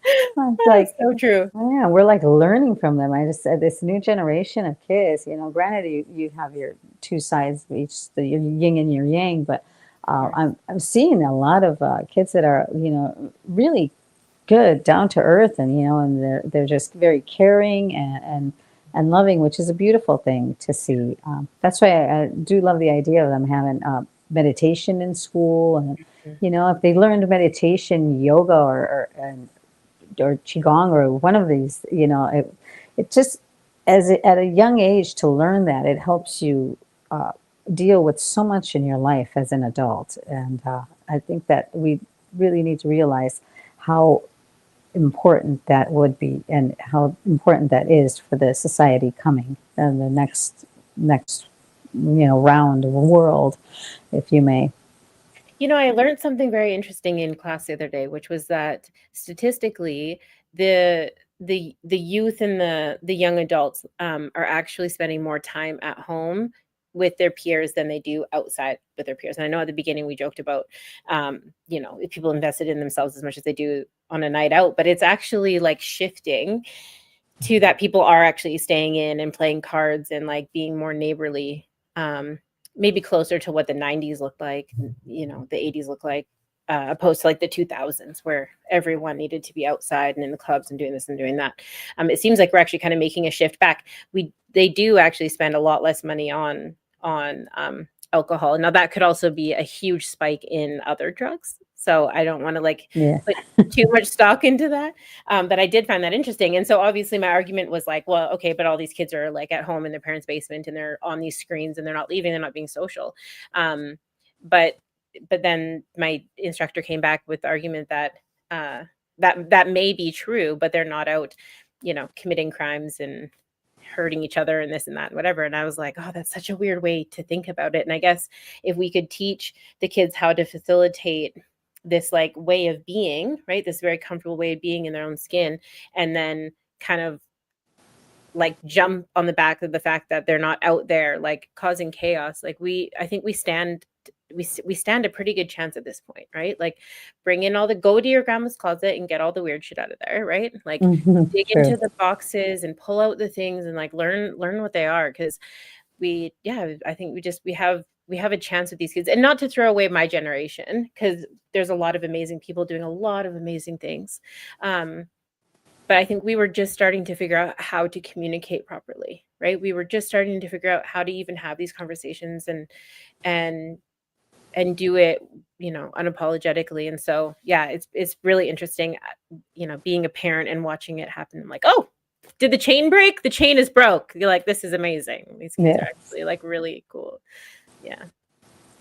It's Oh, like, so true. yeah, we're like learning from them. I just said this new generation of kids, granted, you have your two sides of each, your yin and your yang, but I'm seeing a lot of kids that are, really good, down to earth, and they're just very caring and loving, which is a beautiful thing to see. That's why I do love the idea of them having meditation in school, and Mhm. if they learned meditation, yoga, or qigong, or one of these, it just, at a young age, to learn that, it helps you deal with so much in your life as an adult. And I think that we really need to realize how important that would be, and how important that is for the society coming, and the next round of the world, if you may. I learned something very interesting in class the other day, which was that statistically, the youth and the young adults are actually spending more time at home with their peers than they do outside with their peers. And I know at the beginning we joked about, if people invested in themselves as much as they do on a night out, but it's actually, like, shifting to that people are actually staying in and playing cards and, like, being more neighborly, maybe closer to what the 90s looked like, the 80s look like, opposed to, like, the 2000s where everyone needed to be outside and in the clubs and doing this and doing that. It seems like we're actually kind of making a shift back. They do actually spend a lot less money on alcohol. Now that could also be a huge spike in other drugs. So I don't want to, like, Yeah. put too much stock into that. But I did find that interesting. And so obviously my argument was like, well, okay, but all these kids are, like, at home in their parents' basement and they're on these screens and they're not leaving, they're not being social. Um, but but then my instructor came back with the argument that that may be true, but they're not out, committing crimes and hurting each other and this and that and whatever. And I was like, oh, that's such a weird way to think about it. And I guess if we could teach the kids how to facilitate this like way of being, right, this very comfortable way of being in their own skin, and then kind of like jump on the back of the fact that they're not out there like causing chaos, like I think we stand a pretty good chance at this point, right? Like bring in go to your grandma's closet and get all the weird shit out of there, right? Like dig True. into the boxes and pull out the things and like learn what they are, because I think we have a chance with these kids. And not to throw away my generation, because there's a lot of amazing people doing a lot of amazing things, but I think we were just starting to figure out how to communicate properly, right? We were just starting to figure out how to even have these conversations and do it, unapologetically. And so, yeah, it's really interesting, being a parent and watching it happen. I'm like, oh, did the chain break? The chain is broke. You're like, this is amazing. These kids are actually like really cool. Yeah.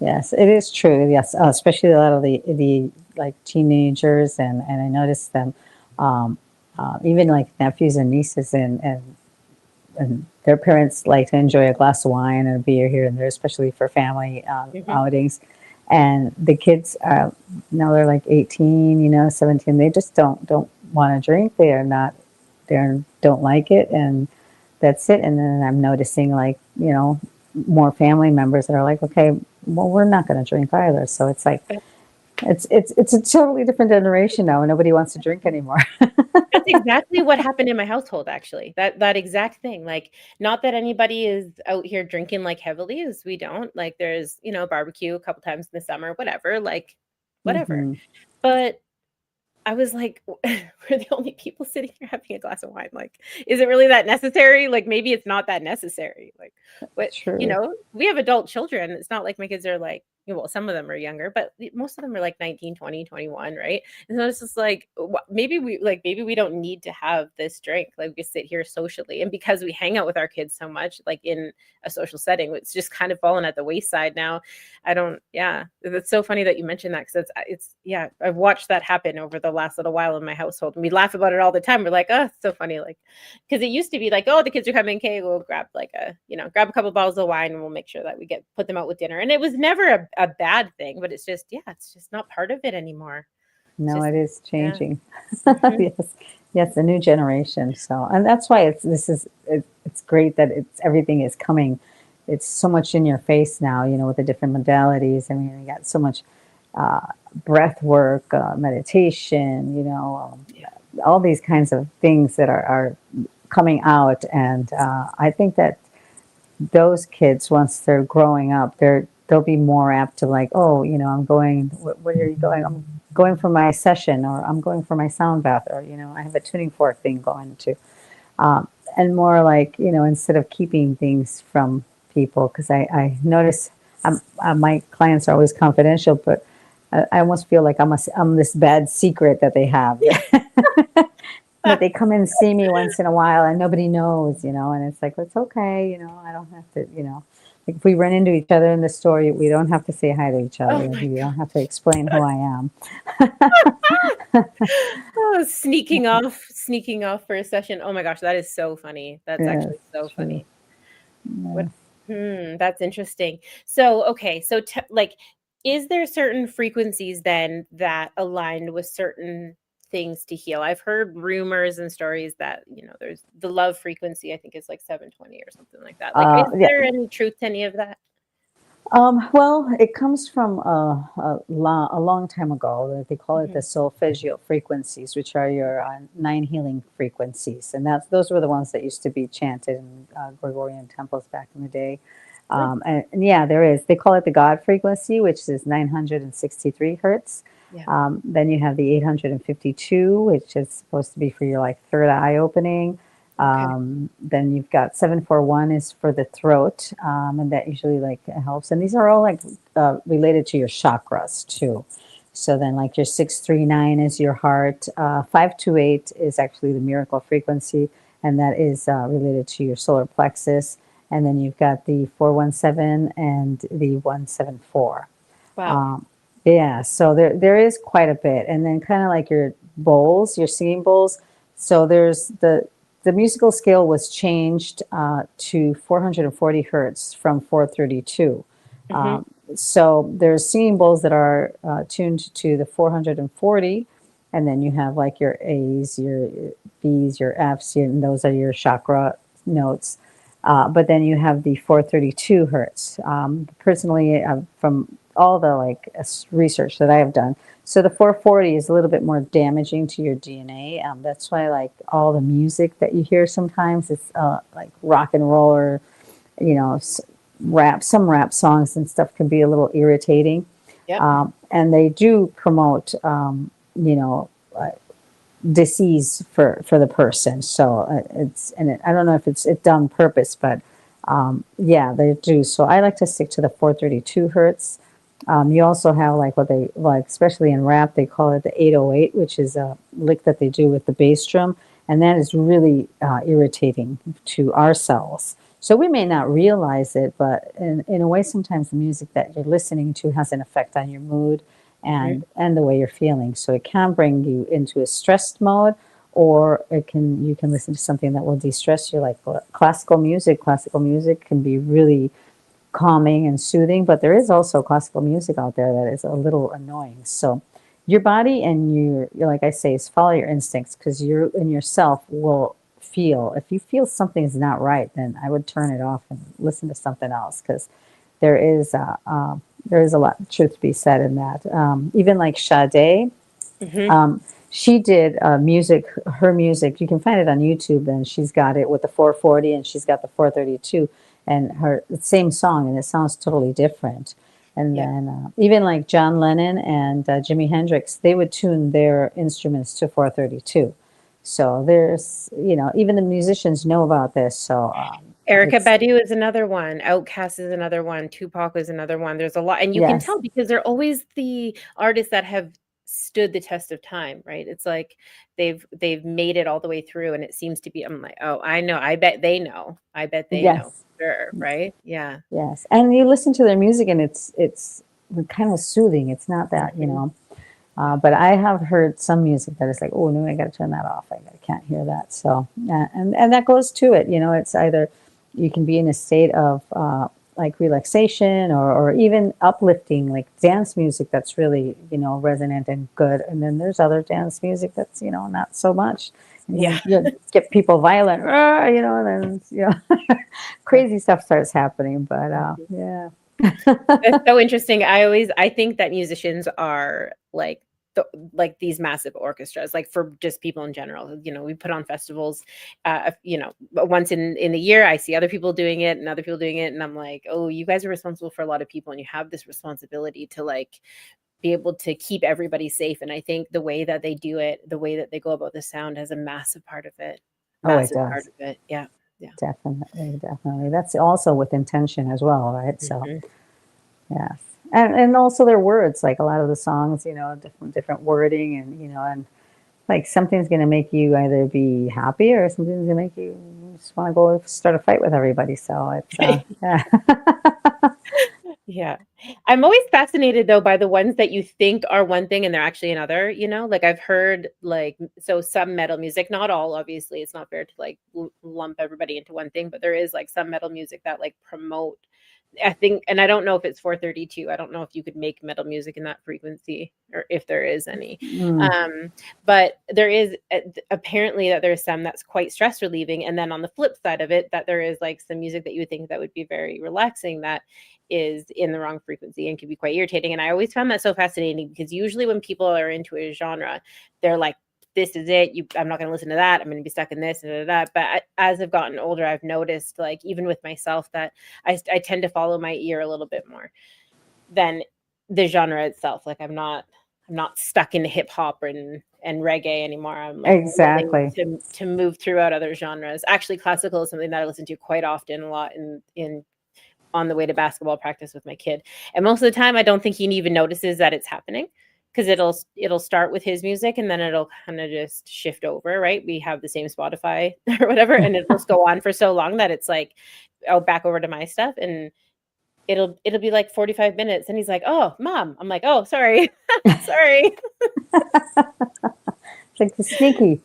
Yes, it is true. Yes, especially a lot of the like teenagers, and I noticed them, even like nephews and nieces, and their parents like to enjoy a glass of wine and a beer here and there, especially for family outings. And the kids now they're like 18, 17. They just don't want to drink. Don't like it, and that's it. And then I'm noticing like more family members that are like, okay, well, we're not going to drink either. So it's like it's a totally different generation now, and nobody wants to drink anymore. That's exactly what happened in my household, actually. That exact thing. Like, not that anybody is out here drinking like heavily, as we don't. Like, there's, barbecue a couple times in the summer, whatever, like, whatever. But I was like, we're the only people sitting here having a glass of wine. Like, is it really that necessary? Like, maybe it's not that necessary. Like, but True. we have adult children. It's not like my kids are like, well, some of them are younger, but most of them are like 19, 20, 21, right? And so it's just like, maybe we don't need to have this drink. Like, we sit here socially. And because we hang out with our kids so much, like in a social setting, it's just kind of fallen at the wayside now. It's so funny that you mentioned that, because I've watched that happen over the last little while in my household, and we laugh about it all the time. We're like, oh, it's so funny. Like, because it used to be like, oh, the kids are coming, okay, we'll grab grab a couple bottles of wine and we'll make sure that we put them out with dinner. And it was never a bad thing, but it's just not part of it anymore. No, it is changing. Yes, a new generation. So, and that's why it's great that everything is coming. It's so much in your face now, with the different modalities. I mean, you got so much breath work, meditation, all these kinds of things that are coming out. And I think that those kids, once they're growing up, they'll be more apt to like, oh, I'm going, where are you going? I'm going for my session, or I'm going for my sound bath, or, I have a tuning fork thing going to, and more like, instead of keeping things from people, because I notice my clients are always confidential, but I almost feel like I'm this bad secret that they have. That they come in and see me once in a while and nobody knows, and it's like, it's okay, I don't have to, like if we run into each other in the store, we don't have to say hi to each other. We don't have to explain who I am. Oh, sneaking off for a session. Oh my gosh, that is so funny. That's actually so funny. That's interesting. So, okay. So is there certain frequencies then that aligned with certain things to heal? I've heard rumors and stories that, there's the love frequency, I think is like 720 or something like that. Like, is there any truth to any of that? Well, it comes from a long time ago. They call it the solfeggio frequencies, which are your 9 healing frequencies, and those were the ones that used to be chanted in Gregorian temples back in the day. And yeah, there is. They call it the God frequency, which is 963 hertz. Yeah. Then you have the 852, which is supposed to be for your like third eye opening. Then you've got 741 is for the throat, and that usually like helps. And these are all like related to your chakras too. So then like your 639 is your heart. 528 is actually the miracle frequency, and that is related to your solar plexus. And then you've got the 417 and the 174. Wow. Yeah, so there is quite a bit. And then kind of like your bowls, your singing bowls. So there's the the musical scale was changed to 440 hertz from 432. Mhm. So there's singing bowls that are tuned to the 440, and then you have like your A's, your B's, your F's, and those are your chakra notes. But then you have the 432 hertz. Personally, from all the like research that I have done, so the 440 is a little bit more damaging to your DNA. That's why like all the music that you hear sometimes is like rock and roll or rap. Some rap songs and stuff can be a little irritating. Yep. And they do promote you know disease for the person. So I don't know if it's done on purpose, but yeah, they do. So I like to stick to the 432 hertz. You also have like what they like, especially in rap, they call it the 808, which is a lick that they do with the bass drum, and that is really irritating to our cells. So we may not realize it, but in a way, sometimes the music that you're listening to has an effect on your mood Mhm. and the way you're feeling. So it can bring you into a stressed mode, or you can listen to something that will de-stress you, like classical music. Classical music can be really calming and soothing, but there is also classical music out there that is a little annoying. So your body and like I say, is follow your instincts, because you and yourself will feel, if you feel something's not right, then I would turn it off and listen to something else, because there is there is a lot of truth to be said in that. Even like Sade, Mhm. she did music, her music, you can find it on YouTube, and she's got it with the 440 and she's got the 432, and her same song, and it sounds totally different. And Yep. then even like John Lennon and Jimi Hendrix, they would tune their instruments to 432. So there's, even the musicians know about this. So Erica it's, Badu is another one. Outkast is another one. Tupac is another one. There's a lot, and you can yes, tell because they're always the artists that have stood the test of time, right? It's like they've made it all the way through, and it seems to be. I'm like, oh, I know. I bet they know. I bet they know. yes, Sure, right? Yeah. yes. And you listen to their music, and it's kind of soothing. It's not that, Mhm. Yeah. but I have heard some music that is like, oh no, I got to turn that off. I can't hear that. So, and that goes to it. It's either you can be in a state of like relaxation, or even uplifting, like dance music that's really, resonant and good. And then there's other dance music that's, not so much. And Yeah. you get people violent, and then, Yeah. crazy stuff starts happening. But Mhm. yeah. That's so interesting. I think that musicians are like like these massive orchestras, like for just people in general. We put on festivals, once in the year. I see other people doing it and other people doing it, and I'm like, oh, you guys are responsible for a lot of people, and you have this responsibility to like be able to keep everybody safe. And I think the way that they do it, the way that they go about the sound, has a massive part of it. Oh, it Massive part does. of it. Yeah. Yeah. Definitely, definitely. That's also with intention as well, right? So, Mhm. yes. And also their words, like a lot of the songs, different wording, and like something's going to make you either be happy, or something's going to make you just want to go start a fight with everybody. So it's yeah. Yeah. I'm always fascinated though by the ones that you think are one thing and they're actually another, like I've heard like so some metal music, not all obviously, it's not fair to like lump everybody into one thing, but there is like some metal music that like promote, I think, and I don't know if it's 432. I don't know if you could make metal music in that frequency or if there is any. Mm, But there is apparently that there's some that's quite stress relieving. And then on the flip side of it, that there is like some music that you would think that would be very relaxing that is in the wrong frequency and can be quite irritating. And I always found that so fascinating because usually when people are into a genre, they're like, this is it. I'm not going to listen to that. I'm going to be stuck in this and that. But as I've gotten older, I've noticed, like, even with myself, that I tend to follow my ear a little bit more than the genre itself. Like, I'm not stuck in hip hop and reggae anymore. I'm like willing exactly. to move throughout other genres. Actually, classical is something that I listen to quite often, a lot in on the way to basketball practice with my kid. And most of the time, I don't think he even notices that it's happening because it'll start with his music and then it'll kind of just shift over, right? We have the same Spotify or whatever, and it'll just go on for so long that it's like, oh, back over to my stuff, and it'll be like 45 minutes, and he's like, "Oh, mom." I'm like, "Oh, sorry, sorry." It's like the sneaky.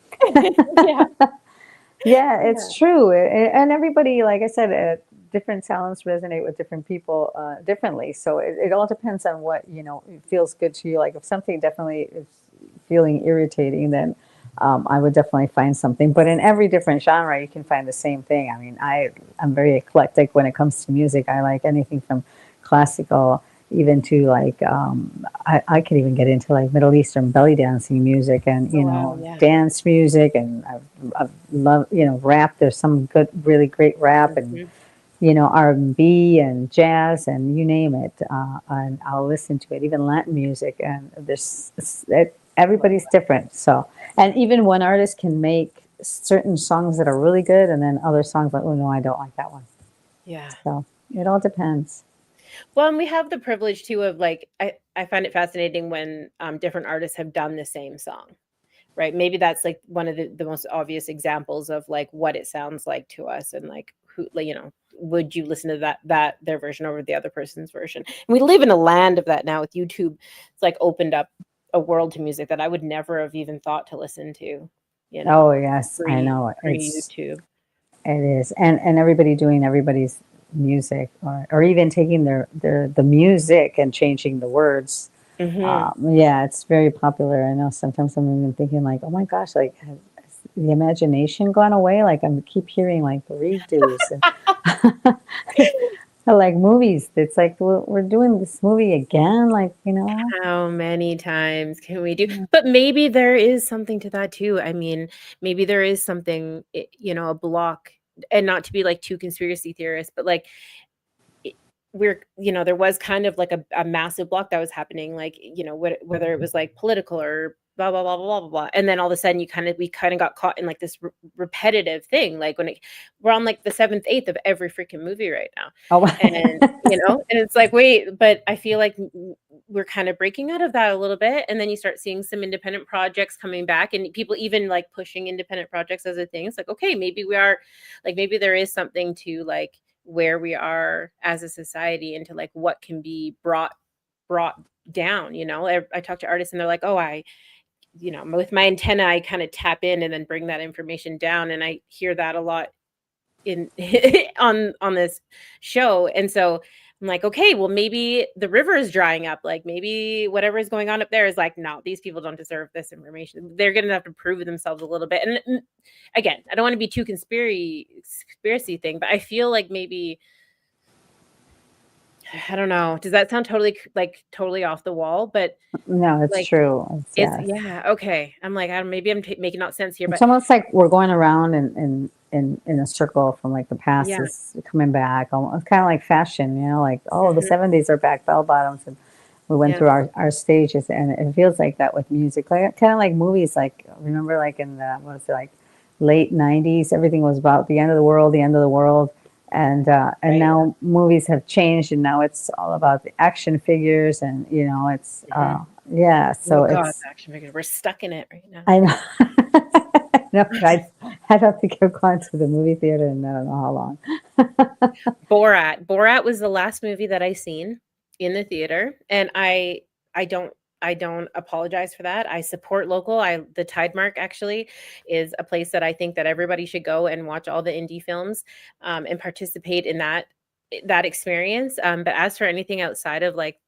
Yeah. Yeah, Yeah. it's true. And everybody, like I said, different talents resonate with different people differently. So it all depends on what, feels good to you. Like if something definitely is feeling irritating, then I would definitely find something. But in every different genre, you can find the same thing. I mean, I'm very eclectic when it comes to music. I like anything from classical even to like I could even get into like Middle Eastern belly dancing music and Oh, wow. Yeah. dance music and I've loved rap. There's some good, really great rap and Mhm. R&B and jazz and you name it. And I'll listen to it. Even Latin music and everybody's different. So and even one artist can make certain songs that are really good and then other songs like oh no I don't like that one. Yeah. So it all depends. Well, and we have the privilege too of like I find it fascinating when different artists have done the same song, right? Maybe that's like one of the most obvious examples of like what it sounds like to us and like who like, would you listen to that their version over the other person's version? And we live in a land of that now with YouTube. It's like opened up a world to music that I would never have even thought to listen to, Oh yes, I pre know. YouTube. It is, and everybody doing everybody's music, or even taking the music and changing the words. Hmm. Yeah, it's very popular. I know sometimes I'm even thinking like, oh my gosh, like has the imagination gone away? Like I keep hearing like redos and like movies. It's like we're doing this movie again, like How many times can we do? But maybe there is something to that too. I mean, maybe there is something, a block, and not to be like too conspiracy theorist, but like it- there was kind of like a massive block that was happening, like, whether it was like political or blah, blah, blah, blah, blah, blah, blah. And then all of a sudden we kind of got caught in like this repetitive thing. Like we're on like the seventh, eighth of every freaking movie right now. Oh, And, and it's like, wait, but I feel like we're kind of breaking out of that a little bit. And then you start seeing some independent projects coming back and people even like pushing independent projects as a thing. It's like, okay, maybe we are like, maybe there is something to like where we are as a society into like what can be brought down. I talk to artists and they're like, oh, with my antenna I kind of tap in and then bring that information down, and I hear that a lot in on this show. And so I'm like, okay, well maybe the river is drying up, like maybe whatever is going on up there is like, no, these people don't deserve this information. They're gonna have to prove themselves a little bit. And again, I don't want to be too conspiracy thing, but I feel like maybe, I don't know, does that sound totally off the wall? But no, it's like true. it's, Yes. yeah, okay, I'm like, I don't, maybe I'm making not sense here, It's but almost like we're going around in a circle from like the past yeah. is coming back. It's kind of like fashion, like, oh, the Mhm. 70s are back, bell bottoms. And we went Yeah. through our stages. And it feels like that with music, like kind of like movies. Like, remember, like in the, what was it, like late 90s, everything was about the end of the world, the end of the world. And Right. now movies have changed and now it's all about the action figures and, it's, Mhm. yeah, Oh so god, it's, the action figures, we're stuck in it right now. I know. No, I don't think I've gone to the movie theater in I don't know how long. Borat was the last movie that I seen in the theater, and I don't I don't apologize for that. I support local. The Tide Mark actually is a place that I think that everybody should go and watch all the indie films, and participate in that experience. But as for anything outside of like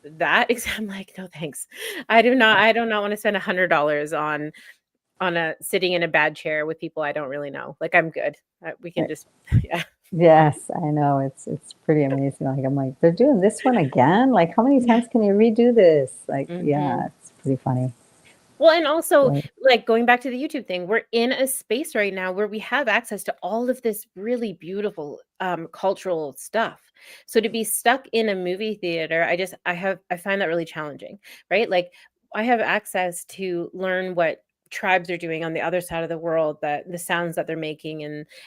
that, I'm like, no thanks. I do not want to spend $100 on a sitting in a bad chair with people I don't really know. Like I'm good. We can just yeah. Yes, I know. It's pretty amazing. Like I'm like, they're doing this one again? Like how many Yeah. times can you redo this? Like, yeah, Mhm. it's pretty funny. Well, and also, Right. like, going back to the YouTube thing, we're in a space right now where we have access to all of this really beautiful, cultural stuff. So to be stuck in a movie theater, I find that really challenging, right? Like, I have access to learn what tribes are doing on the other side of the world, that the sounds that they're making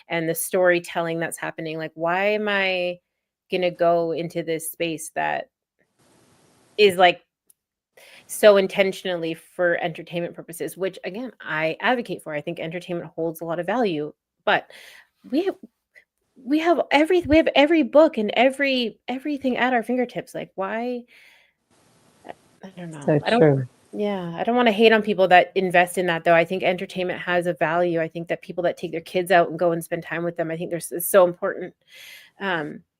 and the storytelling that's happening. Like, why am I gonna go into this space that is like so intentionally for entertainment purposes, which again, I advocate for. I think entertainment holds a lot of value, but we have we have every book and everything at our fingertips. Like why? I don't know. So I don't true. Yeah, I don't want to hate on people that invest in that though. I think entertainment has a value. I think that people that take their kids out and go and spend time with them, I think there's it's so important.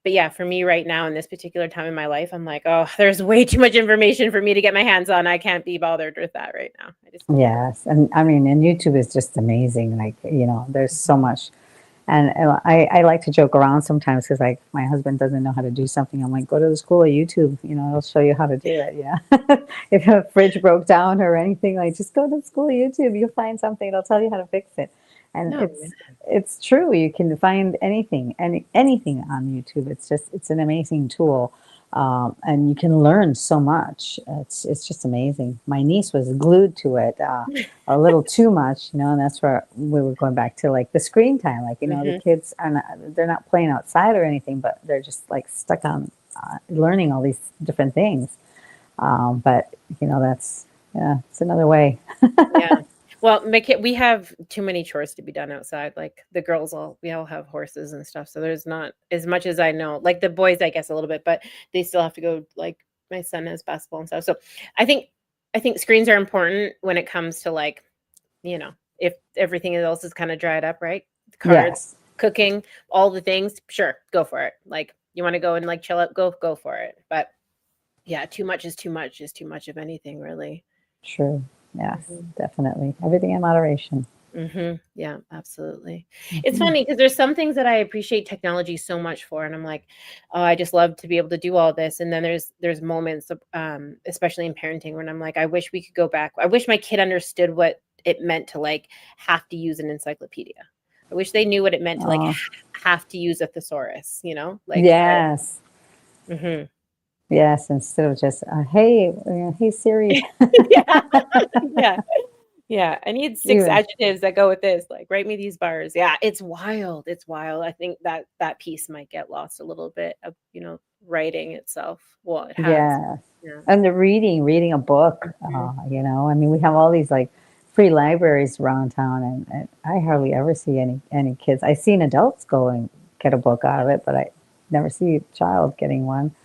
But yeah, for me right now in this particular time in my life, I'm like, oh, there's way too much information for me to get my hands on. I can't be bothered with that right now. I just can't. Yes, and I mean, and YouTube is just amazing. Like, there's so Mhm. much. And I like to joke around sometimes because, like, my husband doesn't know how to do something. I'm like, go to the school of YouTube, it'll show you how to do it. Yeah. If a fridge broke down or anything, like, just go to the school of YouTube. You'll find something. It'll tell you how to fix it. And No, it's true. You can find anything on YouTube. It's an amazing tool. And you can learn so much. It's just amazing. My niece was glued to it. A little too much, and that's where we were going back to, like, the screen time. Like, the hmm kids they're not playing outside or anything, but they're just like stuck on learning all these different things. But that's, yeah, it's another way. Yeah. Well, we have too many chores to be done outside. Like we all have horses and stuff. So there's not as much as I know. Like the boys, I guess a little bit, but they still have to go. Like my son has basketball and stuff. So I think, I think screens are important when it comes to like, if everything else is kind of dried up, right? Cards, Yes, cooking, all the things. Sure, go for it. Like you want to go and like chill out, go for it. But yeah, too much is too much is too much of anything, really. true. Yes, Mhm. definitely. Everything in moderation. Yeah, absolutely. It's Mhm. funny because there's some things that I appreciate technology so much for, and I'm like, oh, I just love to be able to do all this. And then there's moments, of, especially in parenting, when I'm like, I wish we could go back. I wish my kid understood what it meant to like have to use an encyclopedia. I wish they knew what it meant to like Oh, have to use a thesaurus. Like yes. hmm Yes, instead of just, hey, hey Siri. yeah, yeah. Yeah, I need 6 Even, adjectives that go with this, like, "Write me these bars." Yeah, it's wild, it's wild. I think that that piece might get lost a little bit of, writing itself. Well, it has. yeah. Yeah. And the reading a book, Mhm. I mean, we have all these, like, free libraries around town, and I hardly ever see any kids. I've seen adults go and get a book out of it, but I never see a child getting one.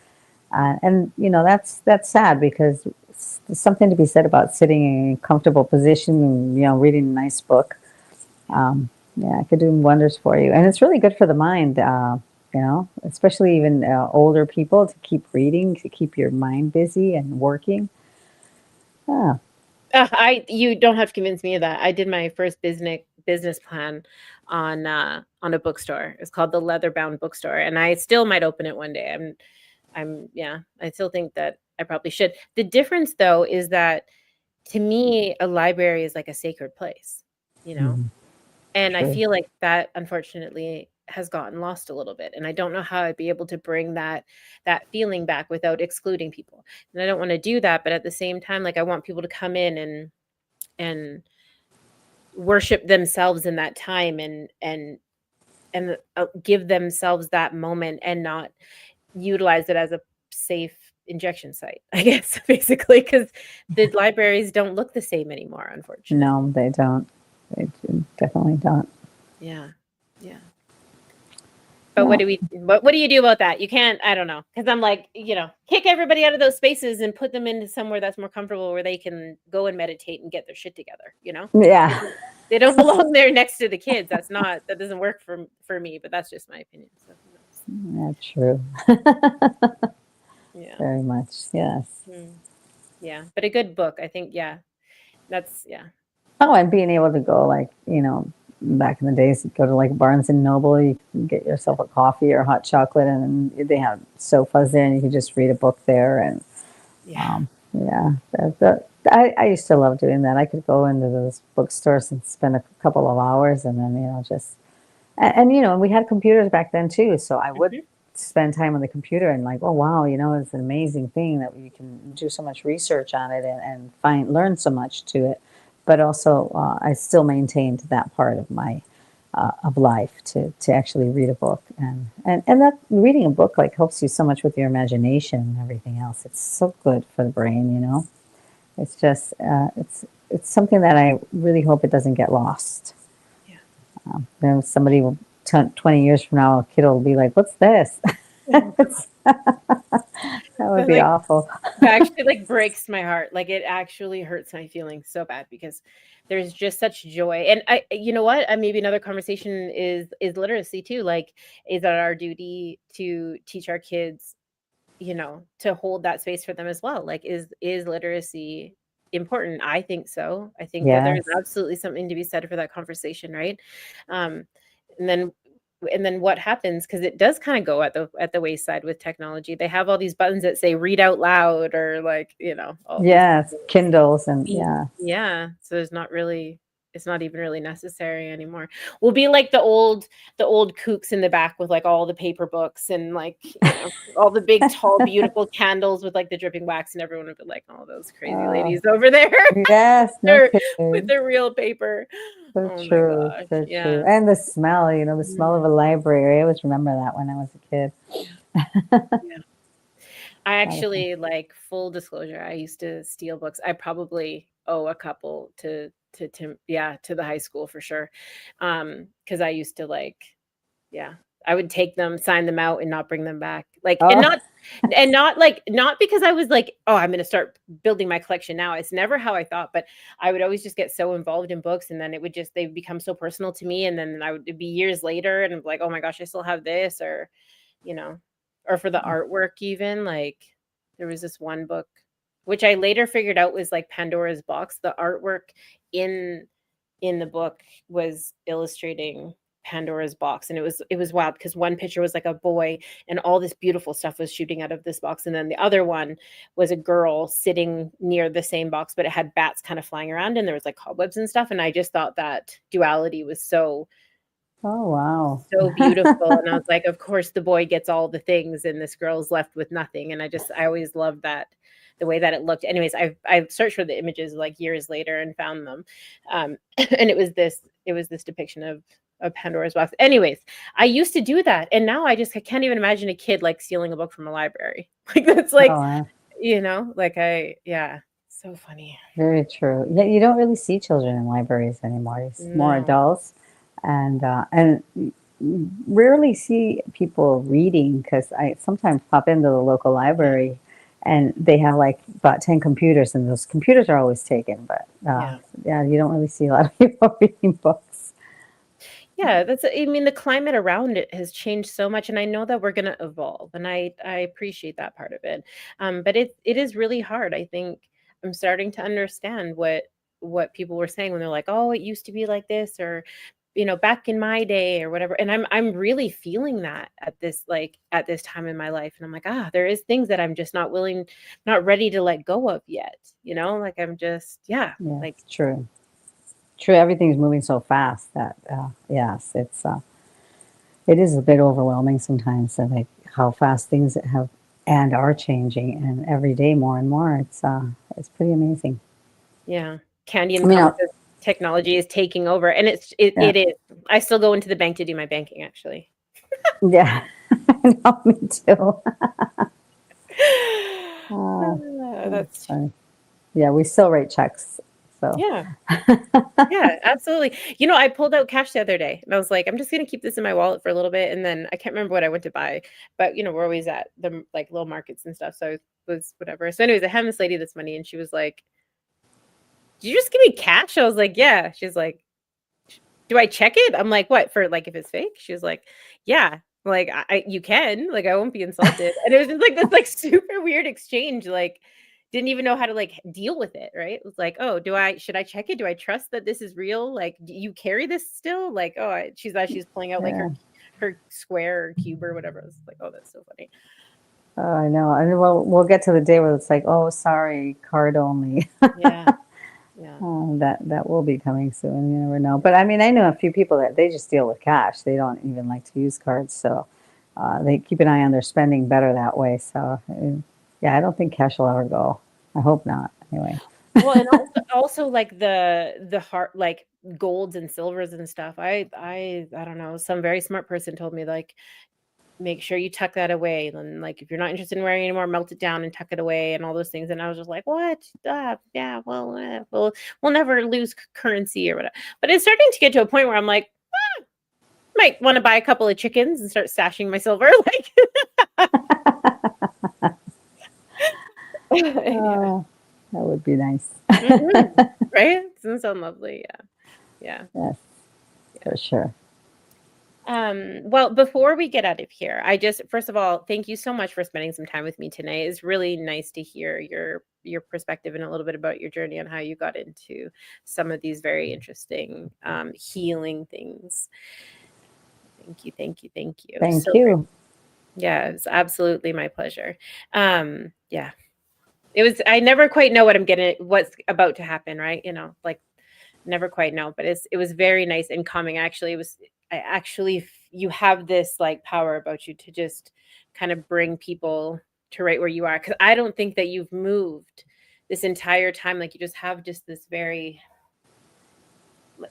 And that's sad because there's something to be said about sitting in a comfortable position and, reading a nice book. Yeah, it could do wonders for you, and it's really good for the mind. Especially even older people, to keep reading, to keep your mind busy and working. Yeah. You don't have to convince me of that. I did my first business plan on a bookstore. It's called the Leather-Bound Bookstore, and I still might open it one day. Yeah, I still think that I probably should. The difference, though, is that to me, a library is like a sacred place, you know? Mhm. And I True. feel like that unfortunately has gotten lost a little bit, and I don't know how I'd be able to bring that feeling back without excluding people. And I don't wanna do that, but at the same time, like, I want people to come in and worship themselves in that time and give themselves that moment and not utilize it as a safe injection site, I guess, basically, because the libraries don't look the same anymore, unfortunately. No, they don't. Definitely don't. Yeah. Yeah. But Yeah. what do you do about that? You can't, I don't know, because 'cause I'm like, kick everybody out of those spaces and put them into somewhere that's more comfortable where they can go and meditate and get their shit together, you know? They Yeah. don't they don't belong there next to the kids. That doesn't work for me, but that's just my opinion, so who knows? Yeah, true. Yeah. Very much. Yes. Mm. Yeah, but a good book, I think, yeah, yeah. Oh, and being able to go, like, back in the days, go to, like, Barnes and Noble, you can get yourself a coffee or hot chocolate, and they have sofas there, and you can just read a book there. And Yeah. yeah, I used to love doing that. I could go into those bookstores and spend a couple of hours, and then, just, and we had computers back then too, so I would Mhm. spend time on the computer and, like, oh wow, it's an amazing thing that you can do so much research on it, and learn so much to it. But also, I still maintained that part of my of life, to actually read a book, and that reading a book, like, helps you so much with your imagination and everything else. It's so good for the brain. It's just it's something that I really hope it doesn't get lost. Yeah. Somebody will 20 years from now, a kid will be like, "What's this?" That would But, be like, awful. actually like breaks my heart. Like it actually hurts my feelings so bad because there's just such joy. And you know what? Maybe another conversation is literacy too. Like, is that our duty to teach our kids, to hold that space for them as well? Like, is literacy important? I think so. I think that there's Yes. absolutely something to be said for that conversation, right? Um, and then what happens, because it does kind of go at the wayside with technology. They have all these buttons that say read out loud, or like, all these Yes. things. Kindles and yeah. Yeah, so it's not even really necessary anymore. We'll be like the old kooks in the back with like all the paper books and like, all the big tall beautiful candles with like the dripping wax, and everyone would be like, oh, those crazy Oh, ladies over there yes. No they're with kidding. their real paper. So Oh my true. gosh. So true. Yeah. And the smell, the smell of Mhm. a library. I always remember that when I was a kid. Yeah. I A lot of fun. actually, like, full disclosure, I used to steal books. I probably owe a couple to the high school for sure. Because I used to, like, yeah, I would take them, sign them out, and not bring them back. Like, Oh, not because I was like, "Oh, I'm gonna start building my collection now." It's never how I thought, but I would always just get so involved in books, and then they would become so personal to me, and then it'd be years later, and I'm like, "Oh my gosh, I still have this," you know, or for the artwork even, like, there was this one book, which I later figured out was, like, Pandora's Box. The artwork in the book was illustrating Pandora's box, and it was wild because one picture was, like, a boy, and all this beautiful stuff was shooting out of this box, and then the other one was a girl sitting near the same box, but it had bats kinda flying around, and there was, like, cobwebs and stuff, and I just thought that duality was oh wow. so beautiful, and I was like, "Of course, the boy gets all the things, and this girl's left with nothing," and I always loved that, the way that it looked. Anyways, I searched for the images, like, years later and found them, and it was this depiction of Pandora's box. Anyways, I used to do that, and now I can't even imagine a kid, like, stealing a book from a library. Like, that's Oh, like, wow. like, yeah, so funny. Very true. Yeah, you don't really see children in libraries anymore. It's more No. adults, and rarely see people reading because I sometimes pop into the local Yeah, library, and they have like about 10 computers, and those computers are always taken. But yeah. yeah, you don't really see a lot of people reading books. Yeah, I mean, the climate around it has changed so much, and I know that we're gonna evolve, and I appreciate that part of it. But it is really hard. I think I'm starting to understand what people were saying when they're like, "Oh, it used to be like this," or, "Back in my day," or whatever. And I'm really feeling that at this time in my life, and I'm like, there is things that I'm just not ready to let go of yet. Like I'm just, yeah, Yes, like true. True. Everything's moving so fast that yes, it is a bit overwhelming sometimes, like how fast things have and are changing, and every day more and more. It's pretty amazing. Yeah. Candy I and mean, promises technology is taking over, and yeah, it is. I still go into the bank to do my banking, actually. yeah, no, me too. Uh, that's That's funny. Yeah, we still write checks, so yeah. Yeah, absolutely. I pulled out cash the other day, and I was like, "I'm just gonna keep this in my wallet for a little bit," and then I can't remember what I went to buy, but, we're always at the, like, little markets and stuff, so it was whatever. So anyways, I had this lady this money, and she was like, "Did you just give me cash?" I was like, "Yeah." She's like, "Do I check it?" I'm like, "What, for, like, if it's fake?" She was like, "Yeah." Like, you can, like, I won't be insulted." And it was just, like, this, like, super weird exchange, like, didn't even know how to, like, deal with it, right? It was like, "Oh, should I check it? Do I trust that this is real? Like, do you carry this still?" Like, "Oh," she's pulling out, like, Yeah. her square or cube or whatever. I was like, "Oh, that's so funny." Oh, I know. And we'll get to the day where it's like, oh, sorry, card only. Yeah, yeah, That will be coming soon. You never know. But I mean, I know a few people that they just deal with cash. They don't even like to use cards, so they keep an eye on their spending better that way. So yeah, I don't think cash will ever go. I hope not. Anyway. Well, and also, like, the heart, like, golds and silvers and stuff. I don't know, some very smart person told me, like, make sure you tuck that away. And like, if you're not interested in wearing it anymore, melt it down and tuck it away and all those things. And I was just like, what? Yeah, well, we'll never lose currency or whatever. But it's starting to get to a point where I'm like, might want to buy a couple of chickens and start stashing my silver. Like, Yeah. That would be nice. Right? Doesn't sound lovely. Yeah. Yes, for sure. Well, before we get out of here, first of all, thank you so much for spending some time with me tonight. It's really nice to hear your perspective and a little bit about your journey and how you got into some of these very interesting healing things. Thank you. Thank So you. yeah, it's absolutely my pleasure. Yeah. I never quite know what's about to happen, right? Like never quite know, but it was very nice and calming. You have this like power about you to just kind of bring people to right where you are. Cause I don't think that you've moved this entire time. Like you just have just this very,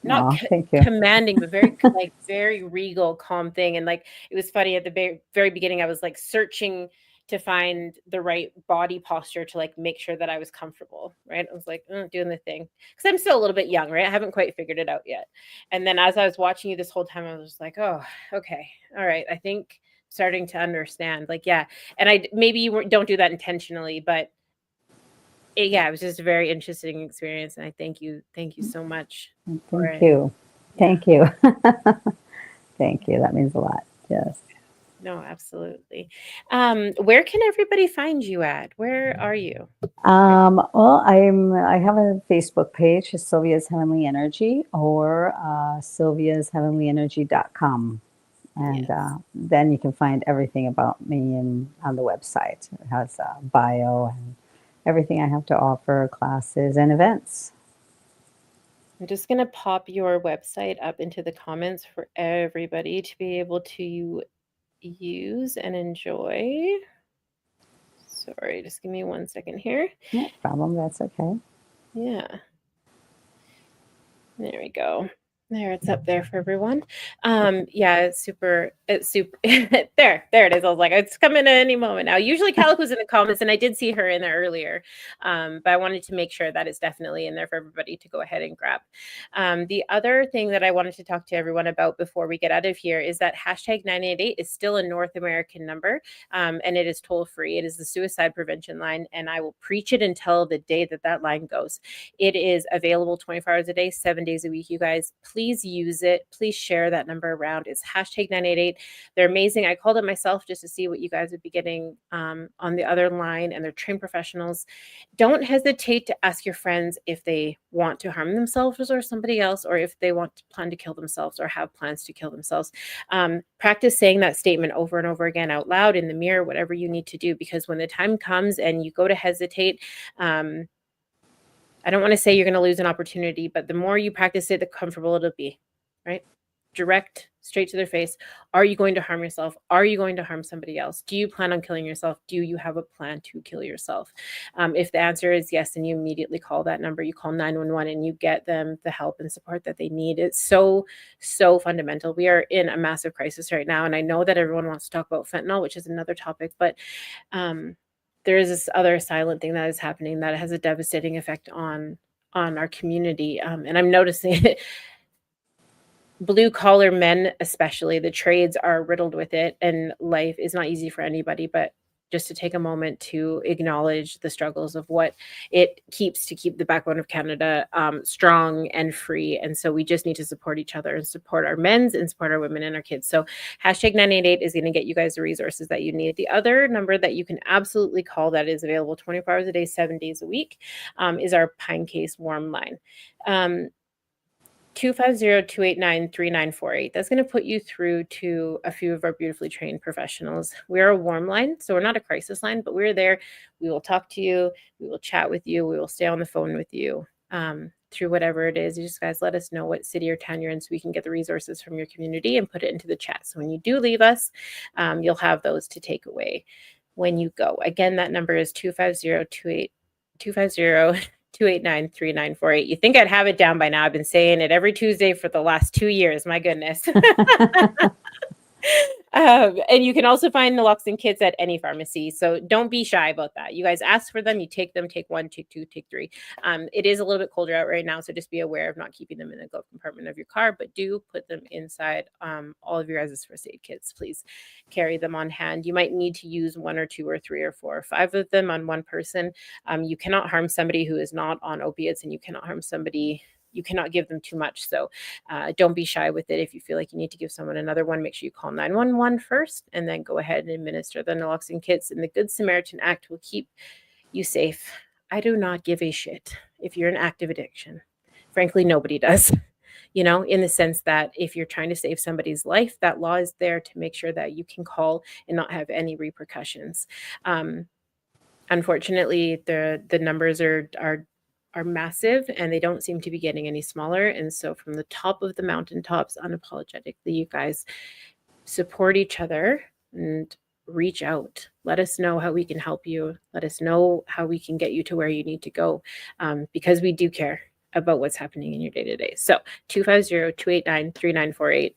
not Oh, thank you. commanding, but very like very regal, calm thing. And like it was funny at the very beginning, I was like searching to find the right body posture to like make sure that I was comfortable, right? I was like doing the thing because I'm still a little bit young, right? I haven't quite figured it out yet. And then as I was watching you this whole time, I was just like, oh, okay, all right. I think starting to understand, like, yeah. And maybe you don't do that intentionally, but it was just a very interesting experience, and I thank you so much for Thank it. you. Yeah. Thank you. Thank you. That means a lot. Yes. No, absolutely. Where can everybody find you at? Where are you? Well, I have a Facebook page, Sylvia's Heavenly Energy, or sylviasheavenlyenergy.com. And Yes. then you can find everything about me on the website. It has a bio and everything I have to offer, classes and events. I'm just going to pop your website up into the comments for everybody to be able to use and enjoy. Sorry, just give me 1 second here. No problem. That's okay. Yeah. There we go. There, it's up there for everyone. Yeah, it's super. There it is. I was like, it's coming at any moment now. Usually Calico's in the comments, and I did see her in there earlier. But I wanted to make sure that it's definitely in there for everybody to go ahead and grab. The other thing that I wanted to talk to everyone about before we get out of here is that hashtag 988 is still a North American number, and it is toll free. It is the suicide prevention line, and I will preach it until the day that line goes. It is available 24 hours a day, 7 days a week, you guys. Please use it. Please share that number around. It's hashtag 988. They're amazing. I called it myself just to see what you guys would be getting on the other line, and they're trained professionals. Don't hesitate to ask your friends if they want to harm themselves or somebody else, or if they want to plan to kill themselves or have plans to kill themselves. Practice saying that statement over and over again out loud, in the mirror, whatever you need to do, because when the time comes and you go to hesitate, I don't want to say you're going to lose an opportunity, but the more you practice it, the comfortable it'll be, right? Direct, straight to their face. Are you going to harm yourself? Are you going to harm somebody else? Do you plan on killing yourself? Do you have a plan to kill yourself? If the answer is yes, then you immediately call that number. You call 911 and you get them the help and support that they need. It's so, so fundamental. We are in a massive crisis right now. And I know that everyone wants to talk about fentanyl, which is another topic, but there is this other silent thing that is happening that has a devastating effect on our community. And I'm noticing it. Blue collar men, especially, the trades are riddled with it, and life is not easy for anybody. But just to take a moment to acknowledge the struggles of what it keeps to keep the backbone of Canada strong and free. And so we just need to support each other and support our men's and support our women and our kids. So hashtag 988 is going to get you guys the resources that you need. The other number that you can absolutely call that is available 24 hours a day, 7 days a week is our Pinecase warm line. 250-289-3948. That's going to put you through to a few of our beautifully trained professionals. We're a warm line, so we're not a crisis line, but we're there. We will talk to you. We will chat with you. We will stay on the phone with you through whatever it is. You just guys let us know what city or town you're in so we can get the resources from your community and put it into the chat. So when you do leave us, you'll have those to take away when you go. Again, that number is 250-289-3948. You think I'd have it down by now. I've been saying it every Tuesday for the last 2 years. My goodness. And you can also find naloxone kits at any pharmacy. So don't be shy about that. You guys ask for them, you take them, take one, take two, take three. It is a little bit colder out right now, so just be aware of not keeping them in the glove compartment of your car, but do put them inside all of your guys' first aid kits. Please carry them on hand. You might need to use one or two or three or four or five of them on one person. You cannot harm somebody who is not on opiates, and you cannot harm somebody. You cannot give them too much. So don't be shy with it. If you feel like you need to give someone another one, make sure you call 911 first and then go ahead and administer the naloxone kits. And the Good Samaritan Act will keep you safe. I do not give a shit if you're in active addiction. Frankly, nobody does. In the sense that if you're trying to save somebody's life, that law is there to make sure that you can call and not have any repercussions. Unfortunately, the numbers are massive, and they don't seem to be getting any smaller. And so from the top of the mountaintops, unapologetically, you guys support each other and reach out. Let us know how we can help you. Let us know how we can get you to where you need to go, because we do care about what's happening in your day-to-day. So 250-289-3948.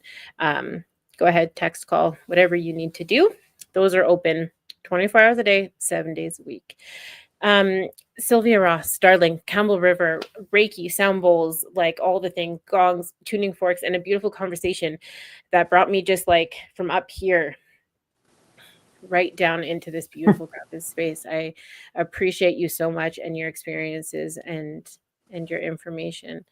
Go ahead, text, call, whatever you need to do. Those are open 24 hours a day, 7 days a week. Silvia Ross, darling, Campbell River, Reiki, sound bowls, like all the things, gongs, tuning forks, and a beautiful conversation that brought me just like from up here right down into this beautiful crafted space. I appreciate you so much, and your experiences and your information.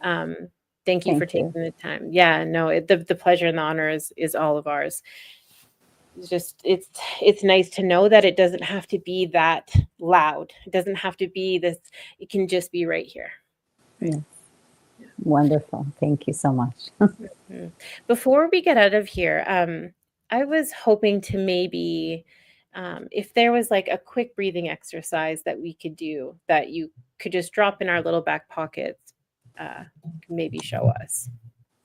Thank you for taking the time. Yeah, no, the pleasure and the honor is all of ours. It's nice to know that it doesn't have to be that loud. It doesn't have to be this. It can just be right here. Yes. Wonderful. Thank you so much. Before we get out of here, I was hoping to maybe, if there was like a quick breathing exercise that we could do that you could just drop in our little back pockets, maybe show us.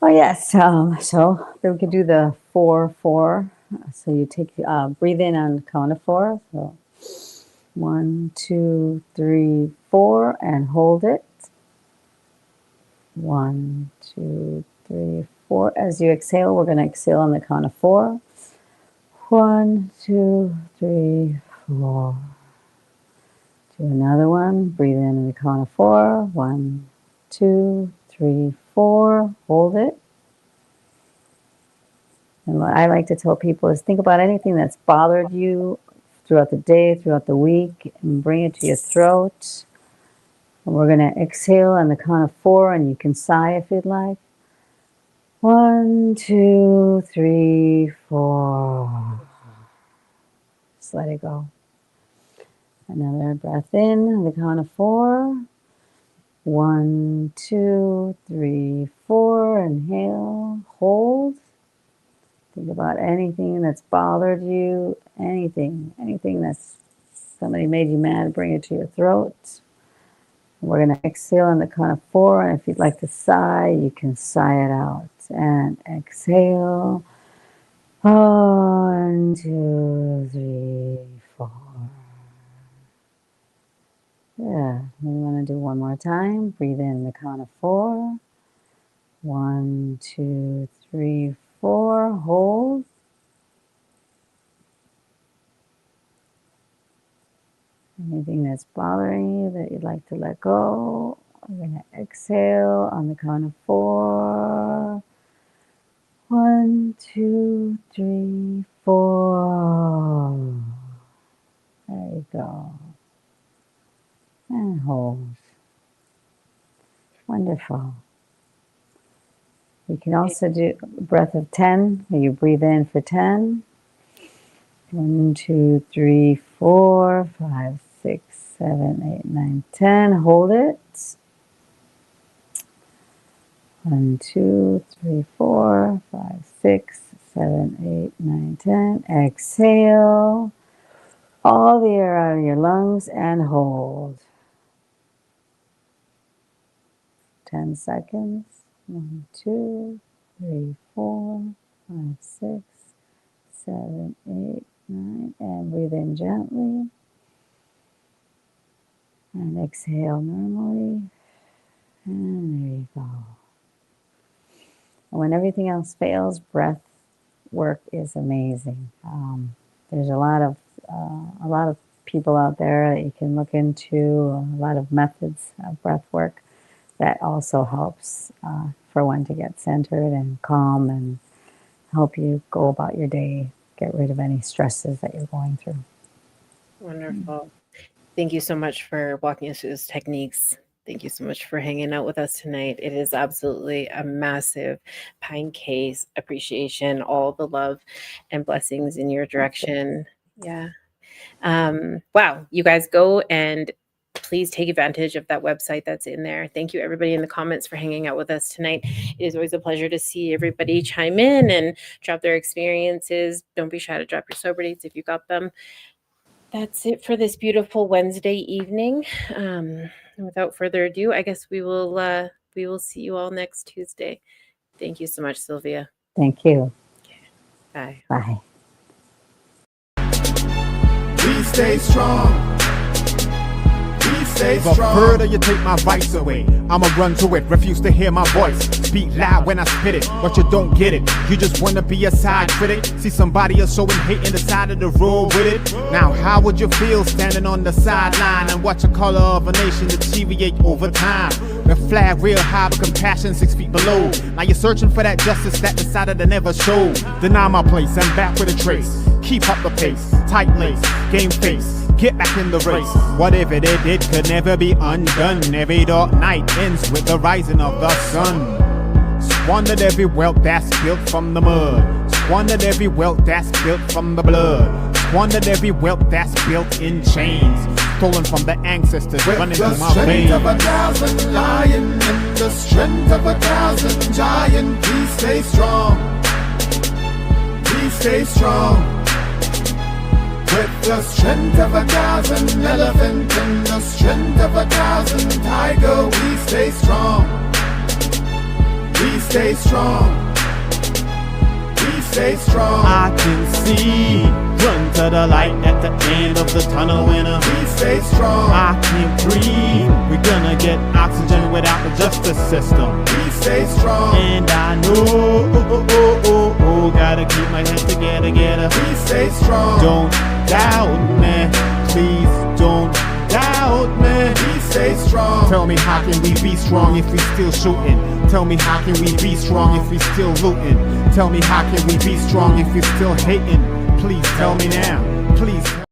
Oh, yes. So we could do the 4-4. So you take breathe in on the count of 4. So 1, 2, 3, 4, and hold it. 1, 2, 3, 4. As you exhale, we're going to exhale on the count of 4. 1, 2, 3, 4. Do another one. Breathe in on the count of 4. 1, 2, 3, 4. Hold it. And what I like to tell people is think about anything that's bothered you throughout the day, throughout the week, and bring it to your throat. And we're going to exhale on the count of 4, and you can sigh if you'd like. 1, 2, 3, 4. Just let it go. Another breath in on the count of 4. 1, 2, 3, 4. Inhale. Hold. Think about anything that's bothered you, anything that's somebody made you mad, bring it to your throat. We're going to exhale on the count of 4, and if you'd like to sigh, you can sigh it out. And exhale. 1, 2, 3, 4. Yeah, we want to do one more time. Breathe in the count of 4. 1, 2, 3, 4. Hold. Anything that's bothering you that you'd like to let go. We're going to exhale on the count of 4. 1, 2, 3, 4. There you go. And hold. Wonderful. You can also do a breath of 10, where you breathe in for 10. 1, 2, 3, 4, 5, 6, 7, 8, 9, 10. Hold it. 1, 2, 3, 4, 5, 6, 7, 8, 9, 10. Exhale all the air out of your lungs and hold. 10 seconds. 1, 2, 3, 4, 5, 6, 7, 8, 9. And breathe in gently. And exhale normally. And there you go. And when everything else fails, breath work is amazing. There's a lot of people out there that you can look into, a lot of methods of breath work that also helps for one to get centered and calm and help you go about your day, get rid of any stresses that you're going through. Wonderful. Thank you so much for walking us through those techniques. Thank you so much for hanging out with us tonight. It is absolutely a massive Pinecase appreciation, all the love and blessings in your direction. Yeah. Wow. You guys go and please take advantage of that website that's in there. Thank you, everybody in the comments, for hanging out with us tonight. It is always a pleasure to see everybody chime in and drop their experiences. Don't be shy to drop your sober dates if you got them. That's it for this beautiful Wednesday evening. Without further ado, I guess we will see you all next Tuesday. Thank you so much, Silvia. Thank you. Bye. Bye. Please stay strong. Please stay strong. The further you take my rights away, I'ma run to it. Refuse to hear my voice. Speak loud when I spit it, but you don't get it. You just wanna be a side critic. See somebody else showing hate in the side of the road with it. Now how would you feel standing on the sideline and watch the color of a nation deteriorate over time? The flag real high, but compassion 6 feet below. Now you're searching for that justice that decided to never show. Deny my place, I'm back with a trace. Keep up the pace, tight lace, game face, get back in the race. Whatever they did could never be undone. Every dark night ends with the rising of the sun. Squandered every wealth that's built from the mud. Squandered every wealth that's built from the blood. Squandered every wealth that's built in chains. Stolen from the ancestors, running through my veins. With the strength of 1,000 lion and the strength of 1,000 giant, please stay strong. Please stay strong. With the strength of 1,000 elephant and the strength of 1,000 tiger, we stay strong. We stay strong. We stay strong. I can see, run to the light at the end of the tunnel winner. We stay strong. I can't breathe. We're gonna get oxygen without the justice system. We stay strong. And I know, gotta keep my head together. We stay strong. Don't doubt me, please don't doubt me. We stay strong. Tell me, how can we be strong if we still shooting? Tell me, how can we be strong if we still looting? Tell me, how can we be strong if we still hating? Please tell me now, please.